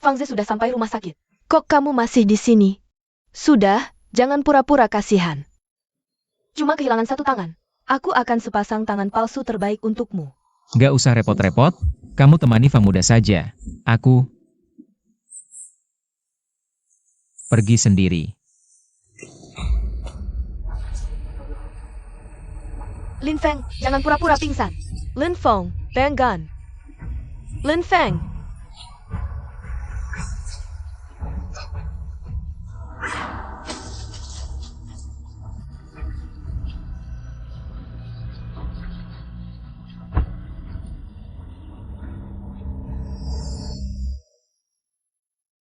Fangze sudah sampai rumah sakit. Kok kamu masih di sini? Sudah, jangan pura-pura kasihan. Cuma kehilangan satu tangan. Aku akan sepasang tangan palsu terbaik untukmu. Gak usah repot-repot, kamu temani Fang Muda saja. Aku pergi sendiri. Lin Feng, jangan pura-pura pingsan. Lin Feng, Banggan. Lin Feng.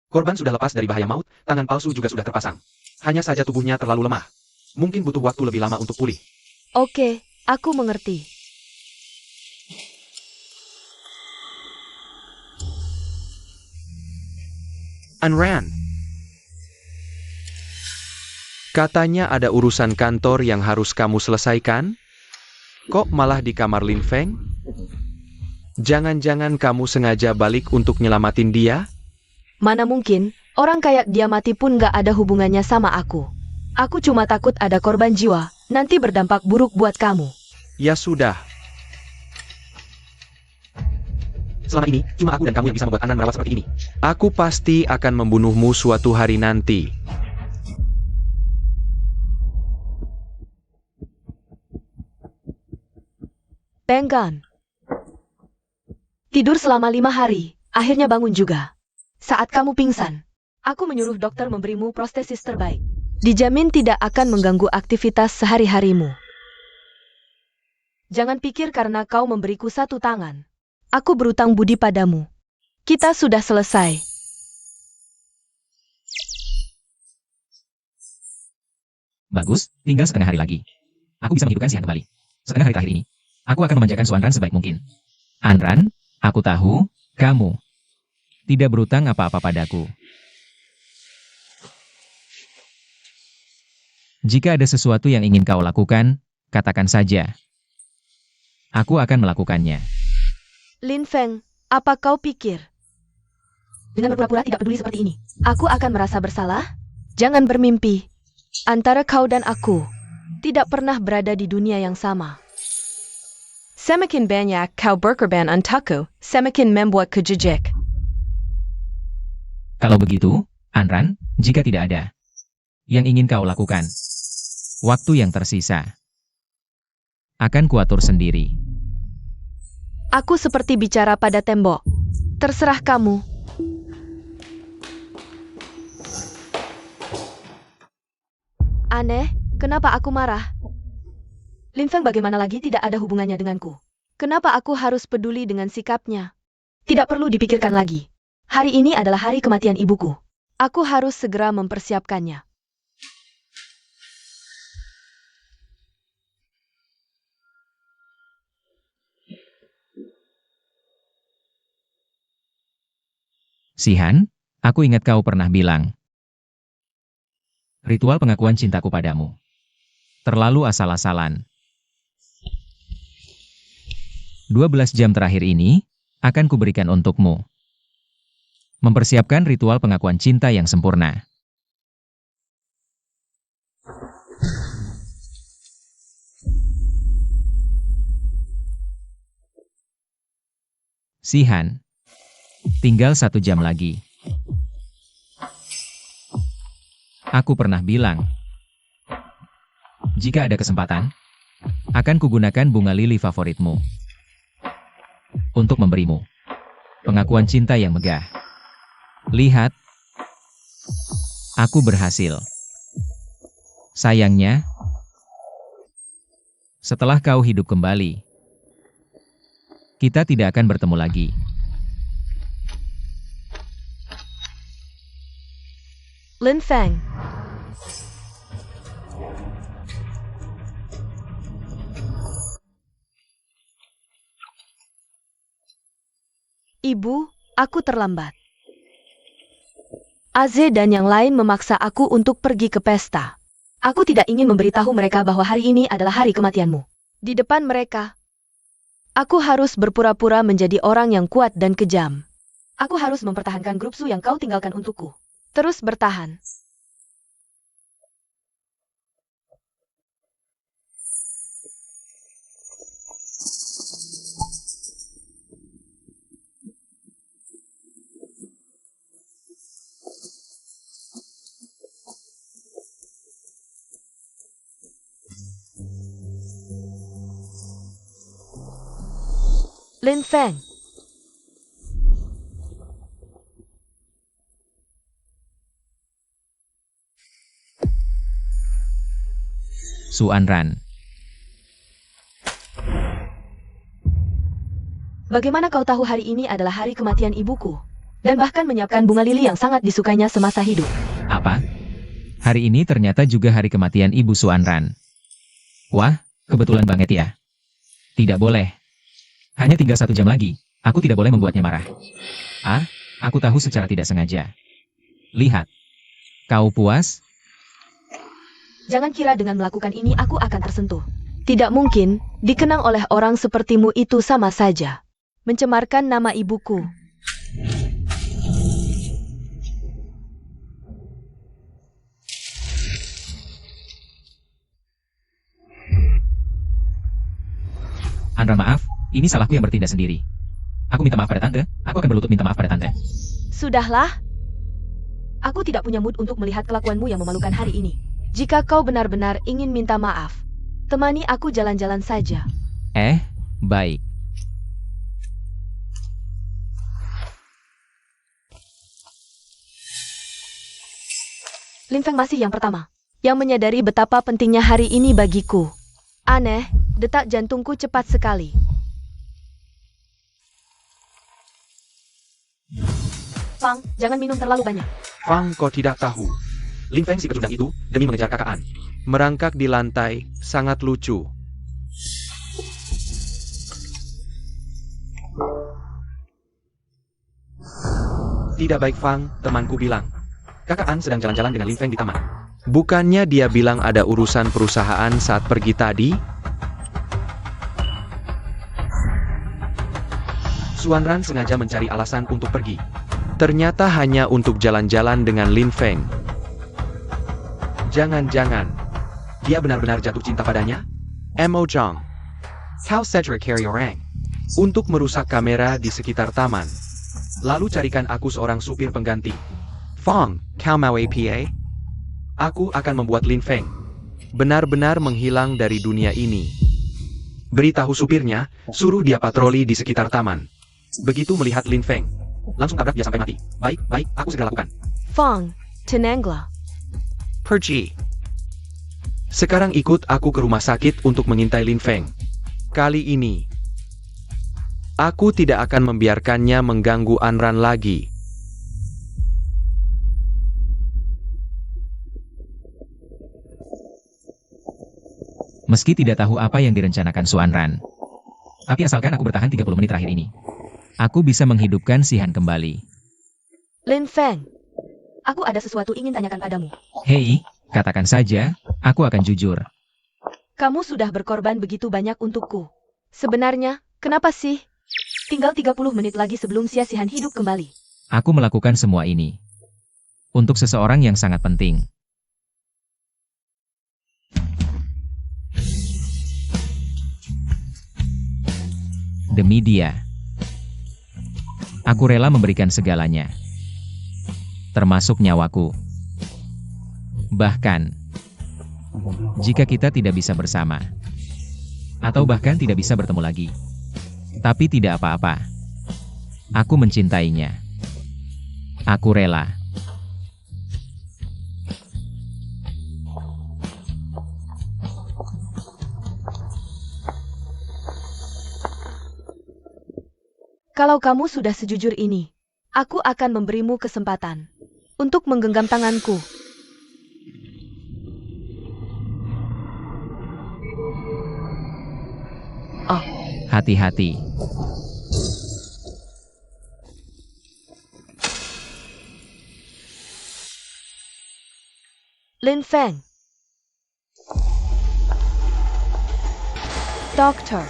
Korban sudah lepas dari bahaya maut, tangan palsu juga sudah terpasang. Hanya saja tubuhnya terlalu lemah. Mungkin butuh waktu lebih lama untuk pulih. Oke, aku mengerti. Anran. Katanya ada urusan kantor yang harus kamu selesaikan? Kok malah di kamar Lin Feng? Jangan-jangan kamu sengaja balik untuk nyelamatin dia? Mana mungkin, orang kayak dia mati pun gak ada hubungannya sama aku. Aku cuma takut ada korban jiwa, nanti berdampak buruk buat kamu. Ya sudah. Selama ini, cuma aku dan kamu yang bisa membuat Anran merawat seperti ini. Aku pasti akan membunuhmu suatu hari nanti. Banggan. Tidur selama 5 hari, akhirnya bangun juga. Saat kamu pingsan, aku menyuruh dokter memberimu prostesis terbaik. Dijamin tidak akan mengganggu aktivitas sehari-harimu. Jangan pikir karena kau memberiku satu tangan, aku berutang budi padamu. Kita sudah selesai. Bagus, tinggal setengah hari lagi. Aku bisa menghidupkan Sihan kembali. Setengah hari terakhir ini, aku akan memanjakan Suanran sebaik mungkin. Anran, aku tahu, kamu tidak berutang apa-apa padaku. Jika ada sesuatu yang ingin kau lakukan, katakan saja. Aku akan melakukannya. Lin Feng, apa kau pikir? Dengan berpura-pura tidak peduli seperti ini, aku akan merasa bersalah? Jangan bermimpi. Antara kau dan aku, tidak pernah berada di dunia yang sama. Semakin banyak kau berkorban untukku, semakin membuatku jijik. Kalau begitu, Anran, jika tidak ada yang ingin kau lakukan, waktu yang tersisa akan kuatur sendiri. Aku seperti bicara pada tembok. Terserah kamu. Aneh, kenapa aku marah? Lin Feng bagaimana lagi tidak ada hubungannya denganku? Kenapa aku harus peduli dengan sikapnya? Tidak perlu dipikirkan lagi. Hari ini adalah hari kematian ibuku. Aku harus segera mempersiapkannya. Sihan, aku ingat kau pernah bilang, ritual pengakuan cintaku padamu terlalu asal-asalan. 12 jam terakhir ini akan kuberikan untukmu. Mempersiapkan ritual pengakuan cinta yang sempurna. Sihan, tinggal 1 jam lagi. Aku pernah bilang, jika ada kesempatan, akan kugunakan bunga lili favoritmu untuk memberimu pengakuan cinta yang megah. Lihat, aku berhasil. Sayangnya, setelah kau hidup kembali, kita tidak akan bertemu lagi. Lin Feng. Ibu, aku terlambat. Aze dan yang lain memaksa aku untuk pergi ke pesta. Aku tidak ingin memberitahu mereka bahwa hari ini adalah hari kematianmu. Di depan mereka, aku harus berpura-pura menjadi orang yang kuat dan kejam. Aku harus mempertahankan grup Su yang kau tinggalkan untukku. Terus bertahan. Lin Feng. Su Anran. Bagaimana kau tahu hari ini adalah hari kematian ibuku? Dan bahkan menyiapkan bunga lili yang sangat disukainya semasa hidup. Apa? Hari ini ternyata juga hari kematian Ibu Su Anran. Wah, kebetulan banget ya. Tidak boleh. Hanya tinggal 1 jam lagi. Aku tidak boleh membuatnya marah. Ah, aku tahu secara tidak sengaja. Lihat. Kau puas? Jangan kira dengan melakukan ini aku akan tersentuh. Tidak mungkin, dikenang oleh orang sepertimu itu sama saja. Mencemarkan nama ibuku. Anran, maaf. Ini salahku yang bertindak sendiri. Aku minta maaf pada tante. Aku akan berlutut minta maaf pada tante. Sudahlah. Aku tidak punya mood untuk melihat kelakuanmu yang memalukan hari ini. Jika kau benar-benar ingin minta maaf, temani aku jalan-jalan saja. Baik. Lin Feng masih yang pertama, yang menyadari betapa pentingnya hari ini bagiku. Aneh, detak jantungku cepat sekali. Fang, jangan minum terlalu banyak. Fang, kau tidak tahu. Lin Feng si pecundang itu, demi mengejar kakak An, merangkak di lantai, sangat lucu. Tidak baik Fang, temanku bilang. Kakak An sedang jalan-jalan dengan Lin Feng di taman. Bukannya dia bilang ada urusan perusahaan saat pergi tadi? Suanran sengaja mencari alasan untuk pergi. Ternyata hanya untuk jalan-jalan dengan Lin Feng. Jangan-jangan, dia benar-benar jatuh cinta padanya? Mo Zhang. How Cedric carry orang? Untuk merusak kamera di sekitar taman. Lalu carikan aku seorang supir pengganti. Fang, kau mau APA? Aku akan membuat Lin Feng benar-benar menghilang dari dunia ini. Beritahu supirnya, suruh dia patroli di sekitar taman. Begitu melihat Lin Feng, langsung tabrak dia sampai mati. Baik, aku segera lakukan. Fang, tenanglah. Pergi. Sekarang ikut aku ke rumah sakit untuk mengintai Lin Feng. Kali ini, aku tidak akan membiarkannya mengganggu Anran lagi. Meski tidak tahu apa yang direncanakan Su Anran. Tapi asalkan aku bertahan 30 menit terakhir ini, aku bisa menghidupkan Si Han kembali. Lin Feng, aku ada sesuatu ingin tanyakan padamu. Hei, katakan saja, aku akan jujur. Kamu sudah berkorban begitu banyak untukku. Sebenarnya, kenapa sih? Tinggal 30 menit lagi sebelum Si Han hidup kembali. Aku melakukan semua ini untuk seseorang yang sangat penting. Demi dia, aku rela memberikan segalanya, termasuk nyawaku. Bahkan, jika kita tidak bisa bersama, atau bahkan tidak bisa bertemu lagi, tapi tidak apa-apa. Aku mencintainya. Aku rela. Kalau kamu sudah sejujur ini, aku akan memberimu kesempatan untuk menggenggam tanganku. Oh, hati-hati. Lin Feng. Dokter.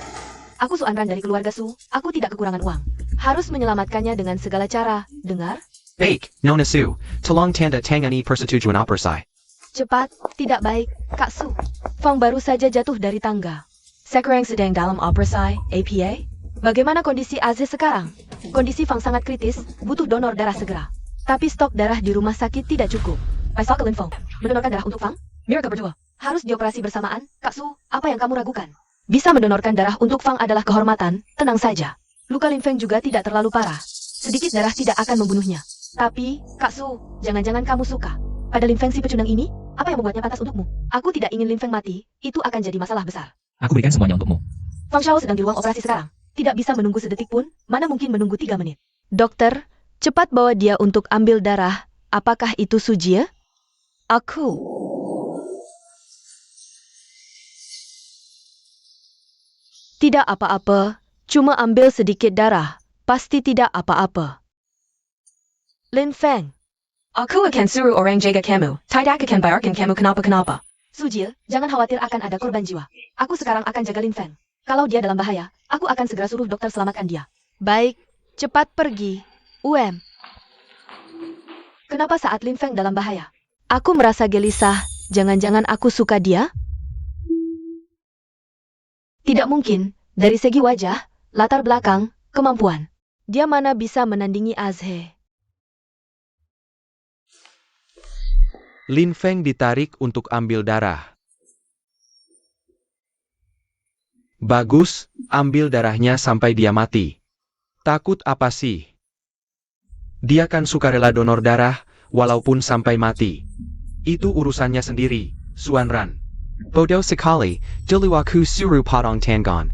Aku Su Anran dari keluarga Su, aku tidak kekurangan uang. Harus menyelamatkannya dengan segala cara, dengar? Baik, Nona Su, tolong tanda tangani persetujuan operasi. Cepat, tidak baik, Kak Su. Fang baru saja jatuh dari tangga. Sekarang sedang dalam operasi, APA? Bagaimana kondisi Azhe sekarang? Kondisi Fang sangat kritis, butuh donor darah segera. Tapi stok darah di rumah sakit tidak cukup. Faisal ke Linfeng, mendonorkan darah untuk Fang? Mereka berdua harus dioperasi bersamaan. Kak Su, apa yang kamu ragukan? Bisa mendonorkan darah untuk Fang adalah kehormatan, tenang saja. Luka Linfeng juga tidak terlalu parah. Sedikit darah tidak akan membunuhnya. Tapi, Kak Su, jangan-jangan kamu suka pada Linfeng si pecundang ini? Apa yang membuatnya pantas untukmu? Aku tidak ingin Linfeng mati, itu akan jadi masalah besar. Aku berikan semuanya untukmu. Fang Shao sedang di ruang operasi sekarang. Tidak bisa menunggu sedetik pun, mana mungkin menunggu 3 menit. Dokter, cepat bawa dia untuk ambil darah. Apakah itu Sujie? Aku. Tidak apa-apa, cuma ambil sedikit darah. Pasti tidak apa-apa. Linfeng. Aku akan suruh orang jaga kamu. Tidak akan biarkan kamu kenapa-kenapa. Sujie, jangan khawatir akan ada korban jiwa. Aku sekarang akan jaga Linfeng. Kalau dia dalam bahaya, aku akan segera suruh dokter selamatkan dia. Baik, cepat pergi. Kenapa saat Linfeng dalam bahaya? Aku merasa gelisah. Jangan-jangan aku suka dia? Tidak mungkin. Dari segi wajah, latar belakang, kemampuan. Dia mana bisa menandingi Azhe. Linfeng ditarik untuk ambil darah. Bagus, ambil darahnya sampai dia mati. Takut apa sih? Dia kan sukarela donor darah, walaupun sampai mati. Itu urusannya sendiri, Suan Ran. Bodoh sekali, dulu aku suruh potong tangan.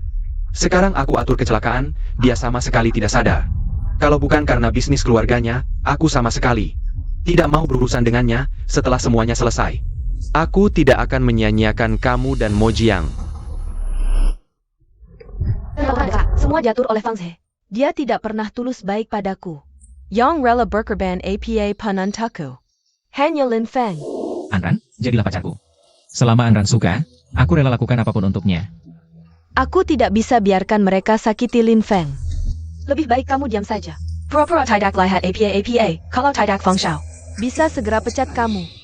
Sekarang aku atur kecelakaan, dia sama sekali tidak sadar. Kalau bukan karena bisnis keluarganya, aku sama sekali tidak mau berurusan dengannya setelah semuanya selesai. Aku tidak akan menyia-nyiakan kamu dan Mo Jiang. Semua diatur oleh Fang Zhe. Dia tidak pernah tulus baik padaku. Yang rela berkorban APA penantaku. Hanya Linfeng. Anran, jadilah pacarku. Selama Anran suka, aku rela lakukan apapun untuknya. Aku tidak bisa biarkan mereka sakiti Linfeng. Lebih baik kamu diam saja. Pura-pura tidak lihat APA, kalau tidak Fang Shao bisa segera pecat kamu.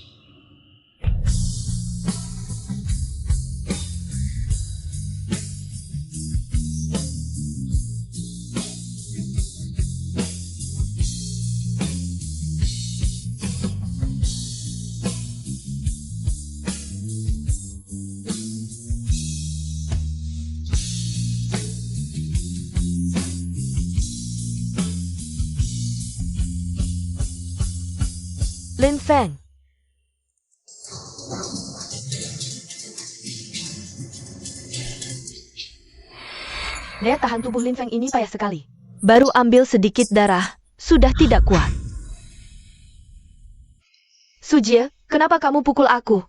Linfeng. Daya tahan tubuh Linfeng ini payah sekali. Baru ambil sedikit darah, sudah tidak kuat. Sujie, kenapa kamu pukul aku?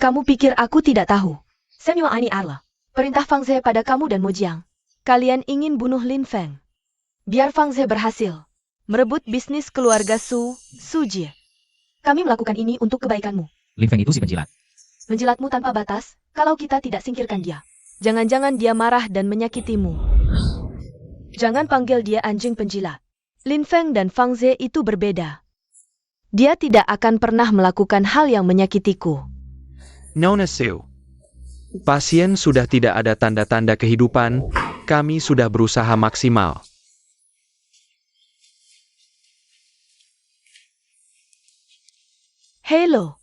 Kamu pikir aku tidak tahu? Semua ini adalah perintah Fang Zhe pada kamu dan Mo Jiang. Kalian ingin bunuh Linfeng. Biar Fang Zhe berhasil merebut bisnis keluarga Sujie. Kami melakukan ini untuk kebaikanmu. Linfeng itu si penjilat. Menjilatmu tanpa batas, kalau kita tidak singkirkan dia. Jangan-jangan dia marah dan menyakitimu. Jangan panggil dia anjing penjilat. Linfeng dan Fang Zhe itu berbeda. Dia tidak akan pernah melakukan hal yang menyakitiku. Nona Su. Pasien sudah tidak ada tanda-tanda kehidupan, kami sudah berusaha maksimal. Halo.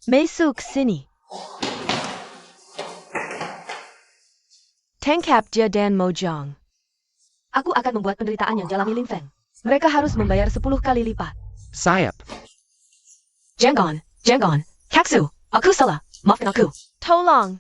Masuk sini. Tangkap dia dan Mo Jiang. Aku akan membuat penderitaan yang jalani Linfeng. Mereka harus membayar 10 kali lipat. Sayap. Jangan. Kaksu, aku salah. Maafkan aku. Tolong.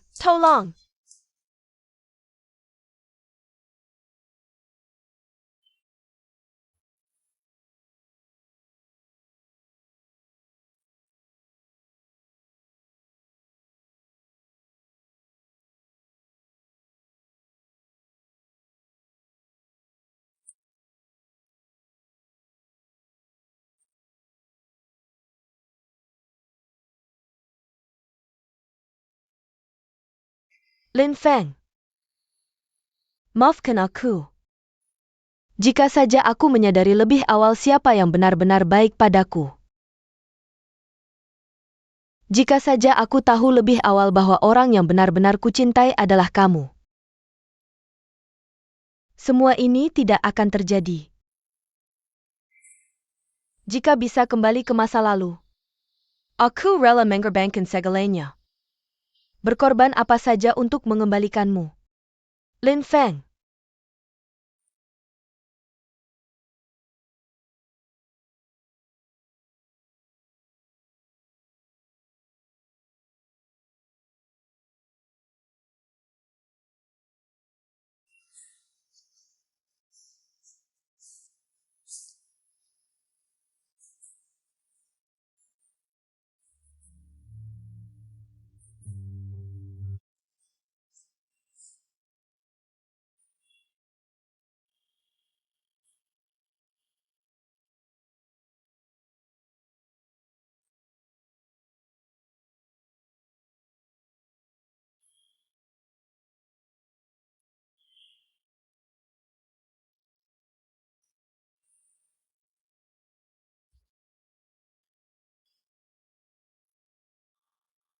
Linfeng. Maafkan aku. Jika saja aku menyadari lebih awal siapa yang benar-benar baik padaku. Jika saja aku tahu lebih awal bahwa orang yang benar-benar kucintai adalah kamu. Semua ini tidak akan terjadi. Jika bisa kembali ke masa lalu, aku rela mengorbankan segalanya. Berkorban apa saja untuk mengembalikanmu. Lin Feng.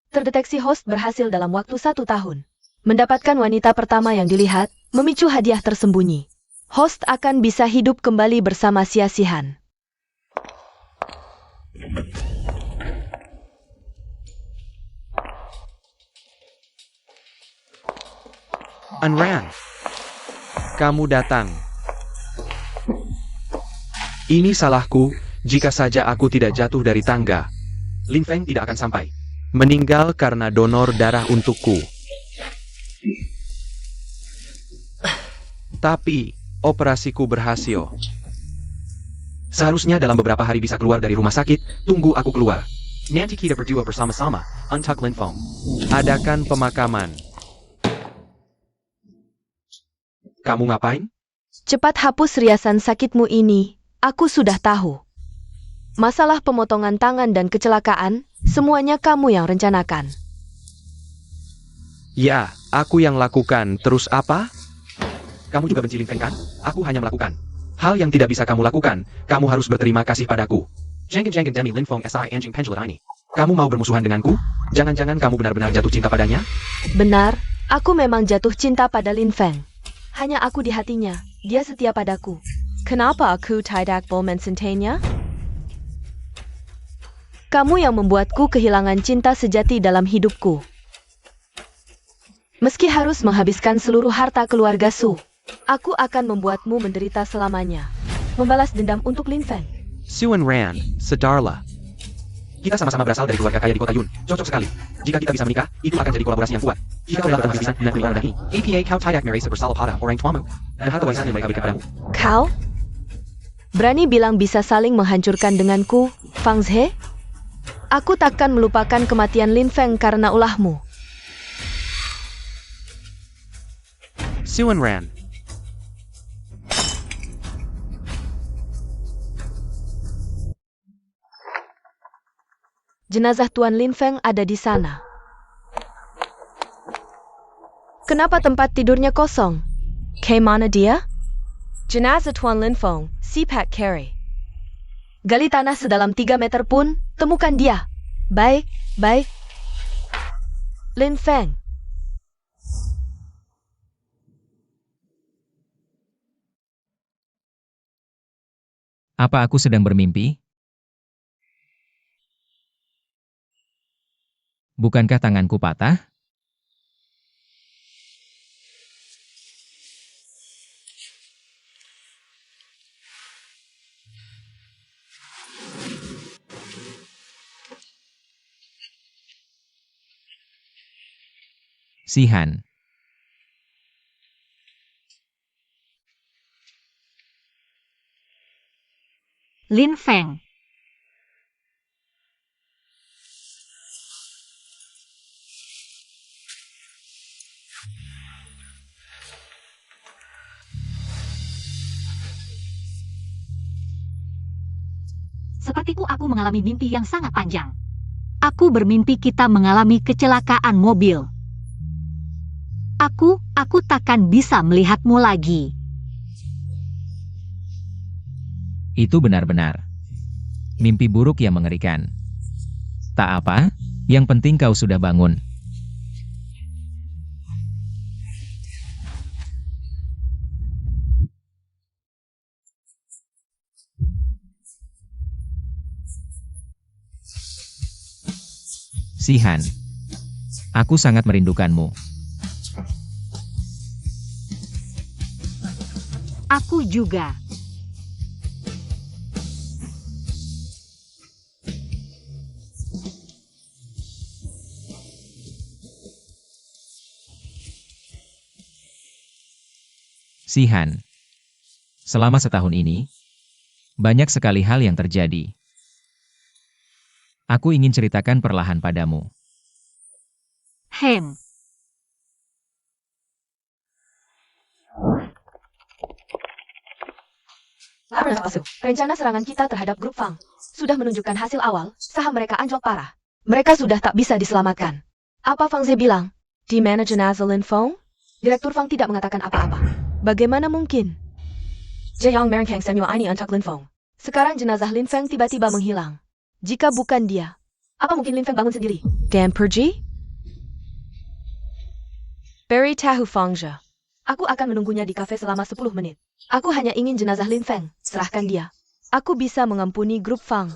Terdeteksi host berhasil dalam waktu 1 tahun. Mendapatkan wanita pertama yang dilihat, memicu hadiah tersembunyi. Host akan bisa hidup kembali bersama Sia-Sihan. Anran, kamu datang. Ini salahku, jika saja aku tidak jatuh dari tangga. Lin Feng tidak akan sampai. Meninggal karena donor darah untukku. Tapi, operasiku berhasil. Seharusnya dalam beberapa hari bisa keluar dari rumah sakit, tunggu aku keluar. Nanti kita berdua bersama-sama, untuk Lin Feng. Adakan pemakaman. Kamu ngapain? Cepat hapus riasan sakitmu ini, aku sudah tahu. Masalah pemotongan tangan dan kecelakaan, semuanya kamu yang rencanakan. Ya, aku yang lakukan. Terus apa? Kamu juga benci Lin Feng kan? Aku hanya melakukan hal yang tidak bisa kamu lakukan. Kamu harus berterima kasih padaku. Jangan demi Lin Feng si anjing penjelat ini. Kamu mau bermusuhan denganku? Jangan-jangan kamu benar-benar jatuh cinta padanya? Benar, aku memang jatuh cinta pada Lin Feng. Hanya aku di hatinya, dia setia padaku. Kenapa aku tidak boleh mencintainya? Kamu yang membuatku kehilangan cinta sejati dalam hidupku. Meski harus menghabiskan seluruh harta keluarga Su, aku akan membuatmu menderita selamanya. Membalas dendam untuk Lin Feng. Suen Ran, sedarlah. Kita sama-sama berasal dari keluarga kaya di kota Yun. Cocok sekali. Jika kita bisa menikah, itu akan jadi kolaborasi yang kuat. Jika kau dapat bisa menangani orang ini, APA kau tidak merasa bersalah pada orang tuamu, dan harta warisan yang mereka berikan padamu. Kau? Berani bilang bisa saling menghancurkan denganku, Fang Zhe? Aku takkan melupakan kematian Lin Feng karena ulahmu. Suen Ran. Jenazah Tuan Lin Feng ada di sana. Kenapa tempat tidurnya kosong? Kemana dia? Jenazah Tuan Lin Feng, Sipak Carry. Gali tanah sedalam 3 meter pun, temukan dia. Baik, baik. Lin Feng. Apa aku sedang bermimpi? Bukankah tanganku patah? Sihan. Lin Feng. Sepertiku aku mengalami mimpi yang sangat panjang. Aku bermimpi kita mengalami kecelakaan mobil. Aku takkan bisa melihatmu lagi. Itu benar-benar mimpi buruk yang mengerikan. Tak apa, yang penting kau sudah bangun. Sihan, aku sangat merindukanmu. Aku juga. Sihan, selama setahun ini, banyak sekali hal yang terjadi. Aku ingin ceritakan perlahan padamu. Hem. Rencana serangan kita terhadap grup Fang sudah menunjukkan hasil awal, saham mereka anjlok parah. Mereka sudah tak bisa diselamatkan. Apa Fang Ze bilang? Di mana jenazah Lin Feng? Direktur Fang tidak mengatakan apa-apa. Bagaimana mungkin? Zhang Merengkang Samuel ini untuk Lin Feng. Sekarang jenazah Lin Feng tiba-tiba menghilang. Jika bukan dia, apa mungkin Lin Feng bangun sendiri? Dan pergi? Beri tahu Fang Zhe. Aku akan menunggunya di kafe selama 10 menit. Aku hanya ingin jenazah Lin Feng. Serahkan dia. Aku bisa mengampuni grup Fang.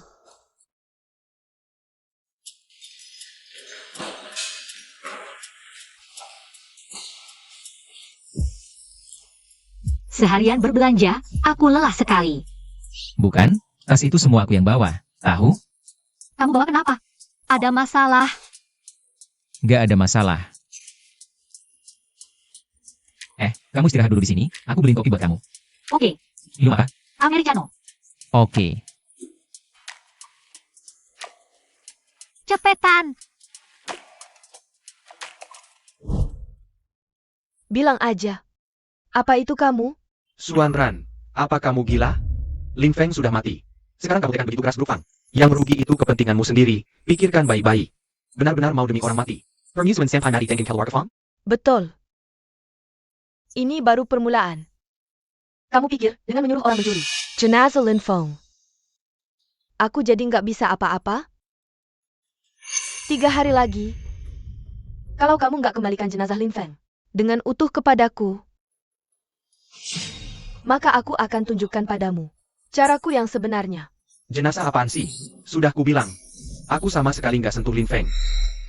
Seharian berbelanja, aku lelah sekali. Bukan, tas itu semua aku yang bawa. Tahu? Kamu bawa kenapa? Ada masalah. Gak ada masalah. Kamu istirahat dulu di sini. Aku beliin kopi buat kamu. Oke, Minum apa? Americano. Oke. Cepetan. Bilang aja. Apa itu kamu? Suan Ran, apa kamu gila? Lin Feng sudah mati. Sekarang kamu tekan begitu keras grup Fang. Yang merugi itu kepentinganmu sendiri. Pikirkan baik-baik. Benar-benar mau demi orang mati. Permusuhan Senpai Nari tengking keluarga Fang? Betul. Ini baru permulaan. Kamu pikir dengan menyuruh orang mencuri jenazah Lin Feng, aku jadi nggak bisa apa-apa? 3 hari lagi, kalau kamu nggak kembalikan jenazah Lin Feng dengan utuh kepadaku, maka aku akan tunjukkan padamu caraku yang sebenarnya. Jenazah apaan sih? Sudah kubilang. Aku sama sekali nggak sentuh Lin Feng.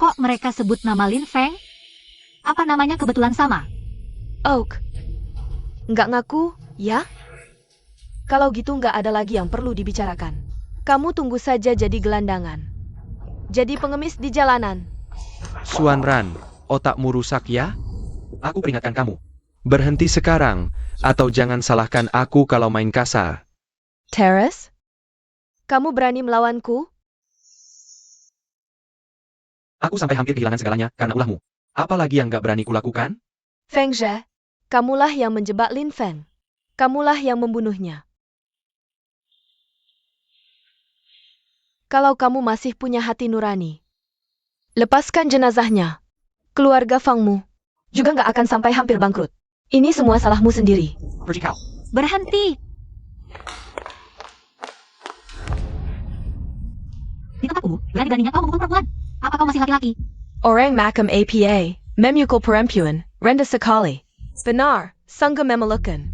Kok mereka sebut nama Lin Feng? Apa namanya kebetulan sama? Oak, nggak ngaku, ya? Kalau gitu nggak ada lagi yang perlu dibicarakan. Kamu tunggu saja jadi gelandangan. Jadi pengemis di jalanan. Suan Ran, otakmu rusak ya? Aku peringatkan kamu. Berhenti sekarang, atau jangan salahkan aku kalau main kasar. Terrace? Kamu berani melawanku? Aku sampai hampir kehilangan segalanya karena ulahmu. Apalagi yang nggak berani kulakukan? Feng Zhe, kamulah yang menjebak Lin Feng. Kamulah yang membunuhnya. Kalau kamu masih punya hati nurani, lepaskan jenazahnya. Keluarga Fangmu juga nggak akan sampai hampir bangkrut. Ini semua salahmu sendiri. Pergi kau. Berhenti. Di tempatku, berani-beraninya kau memukul perempuan. Apa kau masih laki-laki? Orang makam APA, memukul perempuan, rendah sekali. Benar, sungguh memalukan.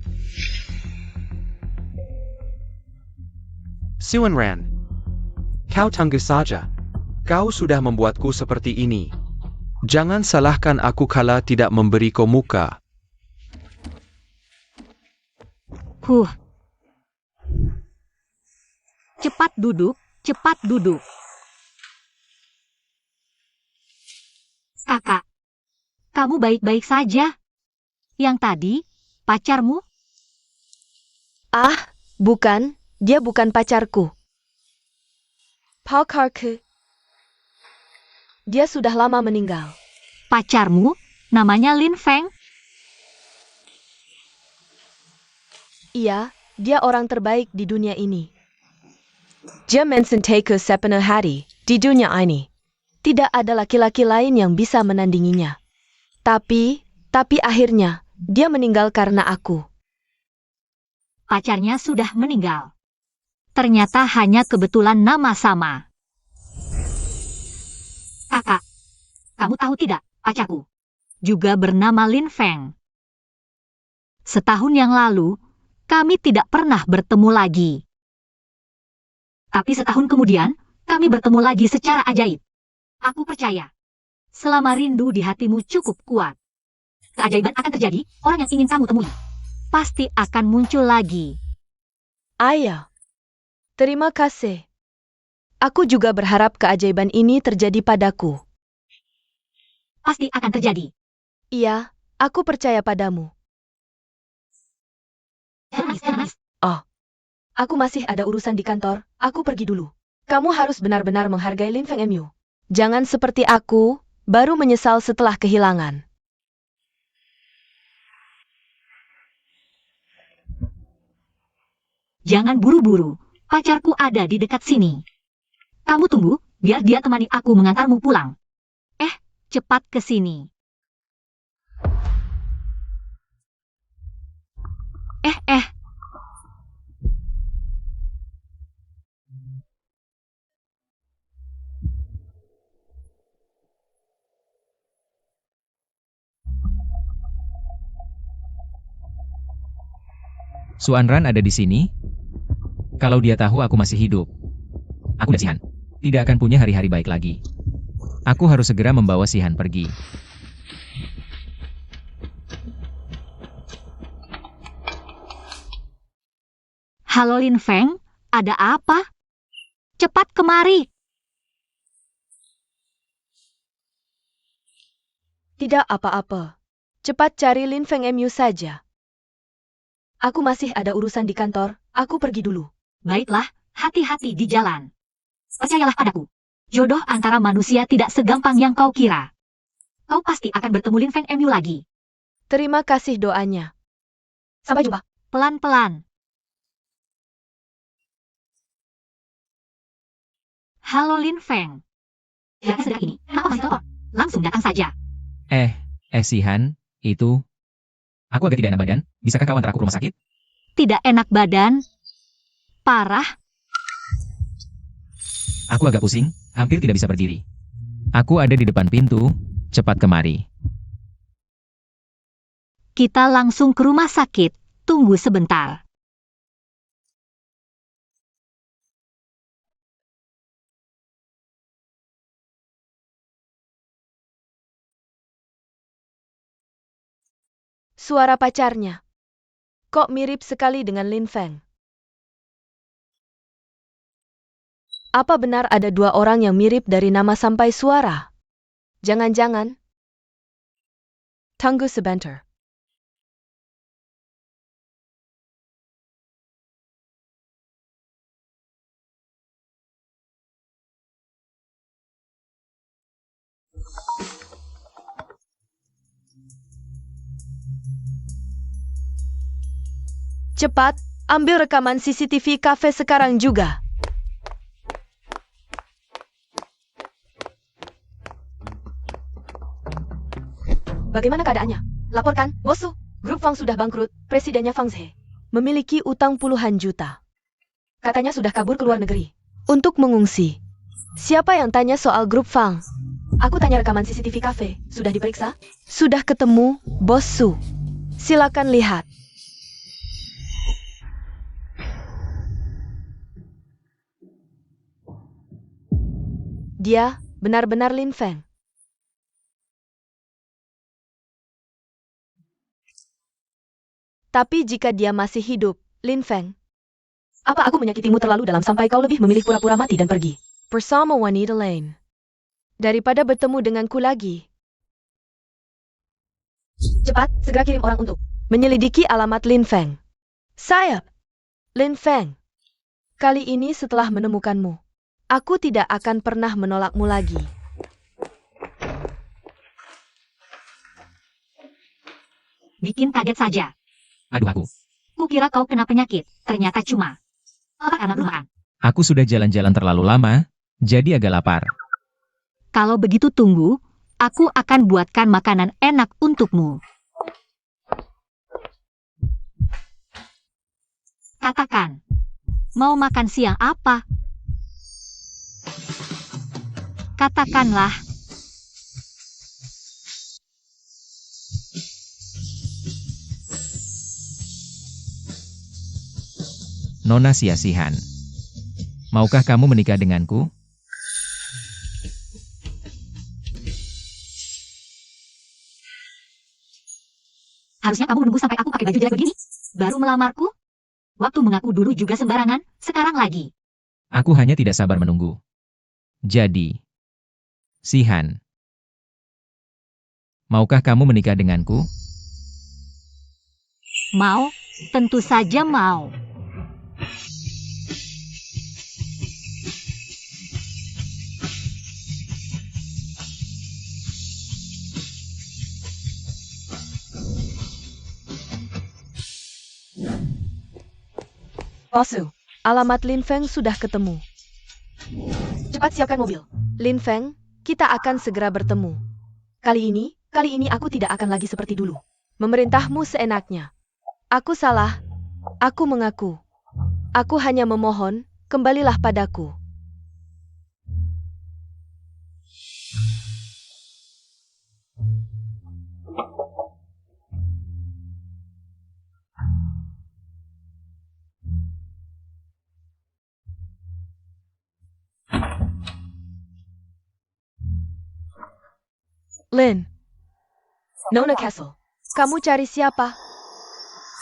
Suan Ran, kau tunggu saja. Kau sudah membuatku seperti ini. Jangan salahkan aku kala tidak memberi kau muka. Cepat duduk, cepat duduk. Kakak, kamu baik-baik saja. Yang tadi, pacarmu? Ah, bukan, dia bukan pacarku. Pacarku. Dia sudah lama meninggal. Pacarmu? Namanya Lin Feng? Iya, dia orang terbaik di dunia ini. Dia mencintai sepenuh hati di dunia ini. Tidak ada laki-laki lain yang bisa menandinginya. Tapi akhirnya, dia meninggal karena aku. Pacarnya sudah meninggal. Ternyata hanya kebetulan nama sama. Kakak, kamu tahu tidak, pacarku juga bernama Lin Feng. Setahun yang lalu, kami tidak pernah bertemu lagi. Tapi setahun kemudian, kami bertemu lagi secara ajaib. Aku percaya, selama rindu di hatimu cukup kuat, keajaiban akan terjadi. Orang yang ingin kamu temui pasti akan muncul lagi. Ayah, terima kasih. Aku juga berharap keajaiban ini terjadi padaku. Pasti akan terjadi. Iya, aku percaya padamu. Oh, aku masih ada urusan di kantor. Aku pergi dulu. Kamu harus benar-benar menghargai Lin Feng MU. Jangan seperti aku, baru menyesal setelah kehilangan. Jangan buru-buru, pacarku ada di dekat sini. Kamu tunggu, biar dia temani aku mengantarmu pulang. Cepat ke sini. Suanran ada di sini? Kalau dia tahu aku masih hidup, aku dan Sihan tidak akan punya hari-hari baik lagi. Aku harus segera membawa Sihan pergi. Halo Lin Feng, ada apa? Cepat kemari. Tidak apa-apa. Cepat cari Lin Feng MU saja. Aku masih ada urusan di kantor, aku pergi dulu. Baiklah, hati-hati di jalan. Percayalah padaku. Jodoh antara manusia tidak segampang yang kau kira. Kau pasti akan bertemu Lin Feng MU lagi. Terima kasih doanya. Sampai jumpa. Pelan-pelan. Halo Lin Feng. Ya, sedang ini. Kenapa masih telepon? Langsung datang saja. Sihan, itu... Aku agak tidak enak badan. Bisakah kau antar aku ke rumah sakit? Tidak enak badan? Parah? Aku agak pusing, hampir tidak bisa berdiri. Aku ada di depan pintu, cepat kemari. Kita langsung ke rumah sakit. Tunggu sebentar. Suara pacarnya. Kok mirip sekali dengan Lin Feng? Apa benar ada dua orang yang mirip dari nama sampai suara? Jangan-jangan. Tunggu sebentar. Cepat, ambil rekaman CCTV kafe sekarang juga. Bagaimana keadaannya? Laporkan, Bosu. Grup Fang sudah bangkrut, presidennya Fang Zhe memiliki utang puluhan juta. Katanya sudah kabur ke luar negeri untuk mengungsi. Siapa yang tanya soal grup Fang? Aku tanya rekaman CCTV kafe. Sudah diperiksa? Sudah ketemu, Bosu. Silakan lihat. Dia benar-benar Lin Feng. Tapi jika dia masih hidup, Lin Feng, apa aku menyakitimu terlalu dalam sampai kau lebih memilih pura-pura mati dan pergi bersama wanita lain daripada bertemu denganku lagi? Cepat, segera kirim orang untuk menyelidiki alamat Lin Feng. Saya, Lin Feng. Kali ini setelah menemukanmu, aku tidak akan pernah menolakmu lagi. Bikin kaget saja. Aduh aku. Kukira kau kena penyakit, ternyata cuma karena belum. Aku sudah jalan-jalan terlalu lama, jadi agak lapar. Kalau begitu tunggu, aku akan buatkan makanan enak untukmu. Katakan, Mau makan siang apa? Katakanlah. Nona Siasihan. Maukah kamu menikah denganku? Harusnya kamu menunggu sampai aku pakai baju jelek begini. Baru melamarku? Waktu mengaku dulu juga sembarangan, sekarang lagi. Aku hanya tidak sabar menunggu. Jadi, Sihan, maukah kamu menikah denganku? Mau? Tentu saja mau. Bosu, alamat Lin Feng sudah ketemu. Cepat siapkan mobil. Lin Feng, kita akan segera bertemu. Kali ini aku tidak akan lagi seperti dulu. Memerintahmu seenaknya. Aku salah. Aku mengaku. Aku hanya memohon, kembalilah padaku. Lin. Nona Castle. Kamu cari siapa?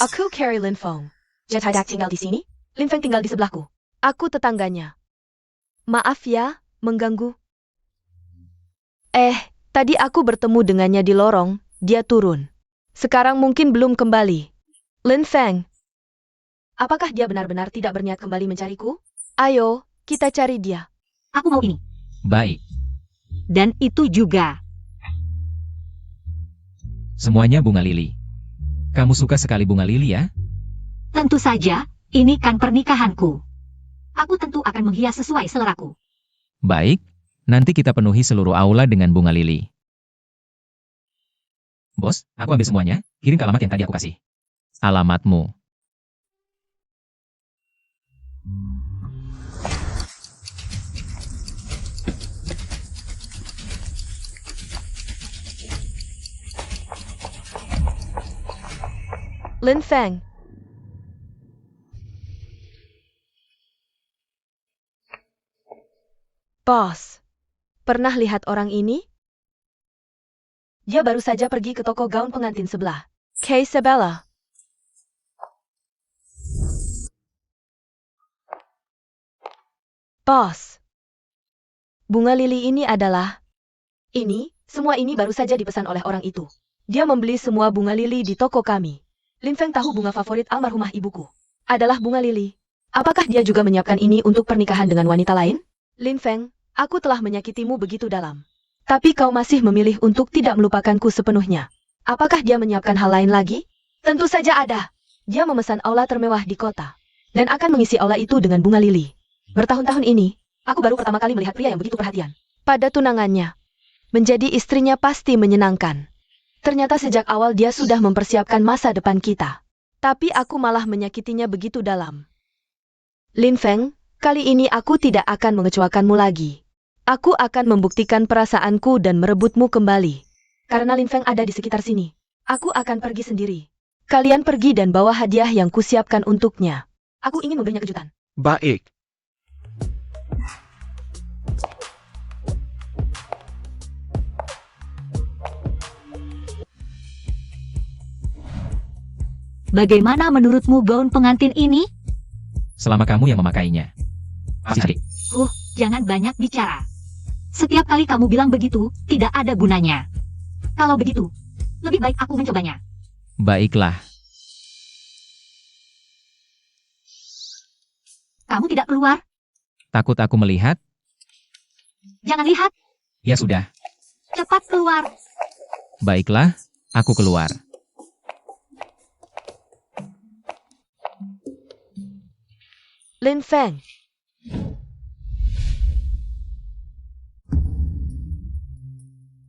Aku Carrie Lin Feng. Jetadak tinggal di sini? Lin Feng tinggal di sebelahku. Aku tetangganya. Maaf ya, mengganggu. Tadi aku bertemu dengannya di lorong, dia turun. Sekarang mungkin belum kembali. Lin Feng. Apakah dia benar-benar tidak berniat kembali mencariku? Ayo, kita cari dia. Aku mau ini. Baik, Dan itu juga. semuanya bunga lili. Kamu suka sekali bunga lili ya? Tentu saja, ini kan pernikahanku. Aku tentu akan menghias sesuai seleraku. Baik, nanti kita penuhi seluruh aula dengan bunga lili. Bos, aku ambil semuanya, kirim ke alamat yang tadi aku kasih. Alamatmu. Lin Feng. Bos, pernah lihat orang ini? Dia baru saja pergi ke toko gaun pengantin sebelah. Kay Sabella. Bos, bunga lili ini adalah... semua ini baru saja dipesan oleh orang itu. Dia membeli semua bunga lili di toko kami. Lin Feng tahu bunga favorit almarhumah ibuku adalah bunga lili. Apakah dia juga menyiapkan ini untuk pernikahan dengan wanita lain? Lin Feng, aku telah menyakitimu begitu dalam. Tapi kau masih memilih untuk tidak melupakanku sepenuhnya. Apakah dia menyiapkan hal lain lagi? Tentu saja ada. Dia memesan aula termewah di kota. Dan akan mengisi aula itu dengan bunga lili. Bertahun-tahun ini, aku baru pertama kali melihat pria yang begitu perhatian pada tunangannya. Menjadi istrinya pasti menyenangkan. Ternyata sejak awal dia sudah mempersiapkan masa depan kita. Tapi aku malah menyakitinya begitu dalam. Lin Feng, kali ini aku tidak akan mengecewakanmu lagi. Aku akan membuktikan perasaanku dan merebutmu kembali. Karena Lin Feng ada di sekitar sini. Aku akan pergi sendiri. Kalian pergi dan bawa hadiah yang kusiapkan untuknya. Aku ingin memberinya kejutan. Baik. Bagaimana menurutmu gaun pengantin ini? Selama kamu yang memakainya. Pasti cantik. Jangan banyak bicara. Setiap kali kamu bilang begitu, tidak ada gunanya. Kalau begitu, lebih baik aku mencobanya. Baiklah. Kamu tidak keluar? Takut aku melihat? Jangan lihat. Ya sudah. Cepat keluar. Baiklah, aku keluar. Lin Feng.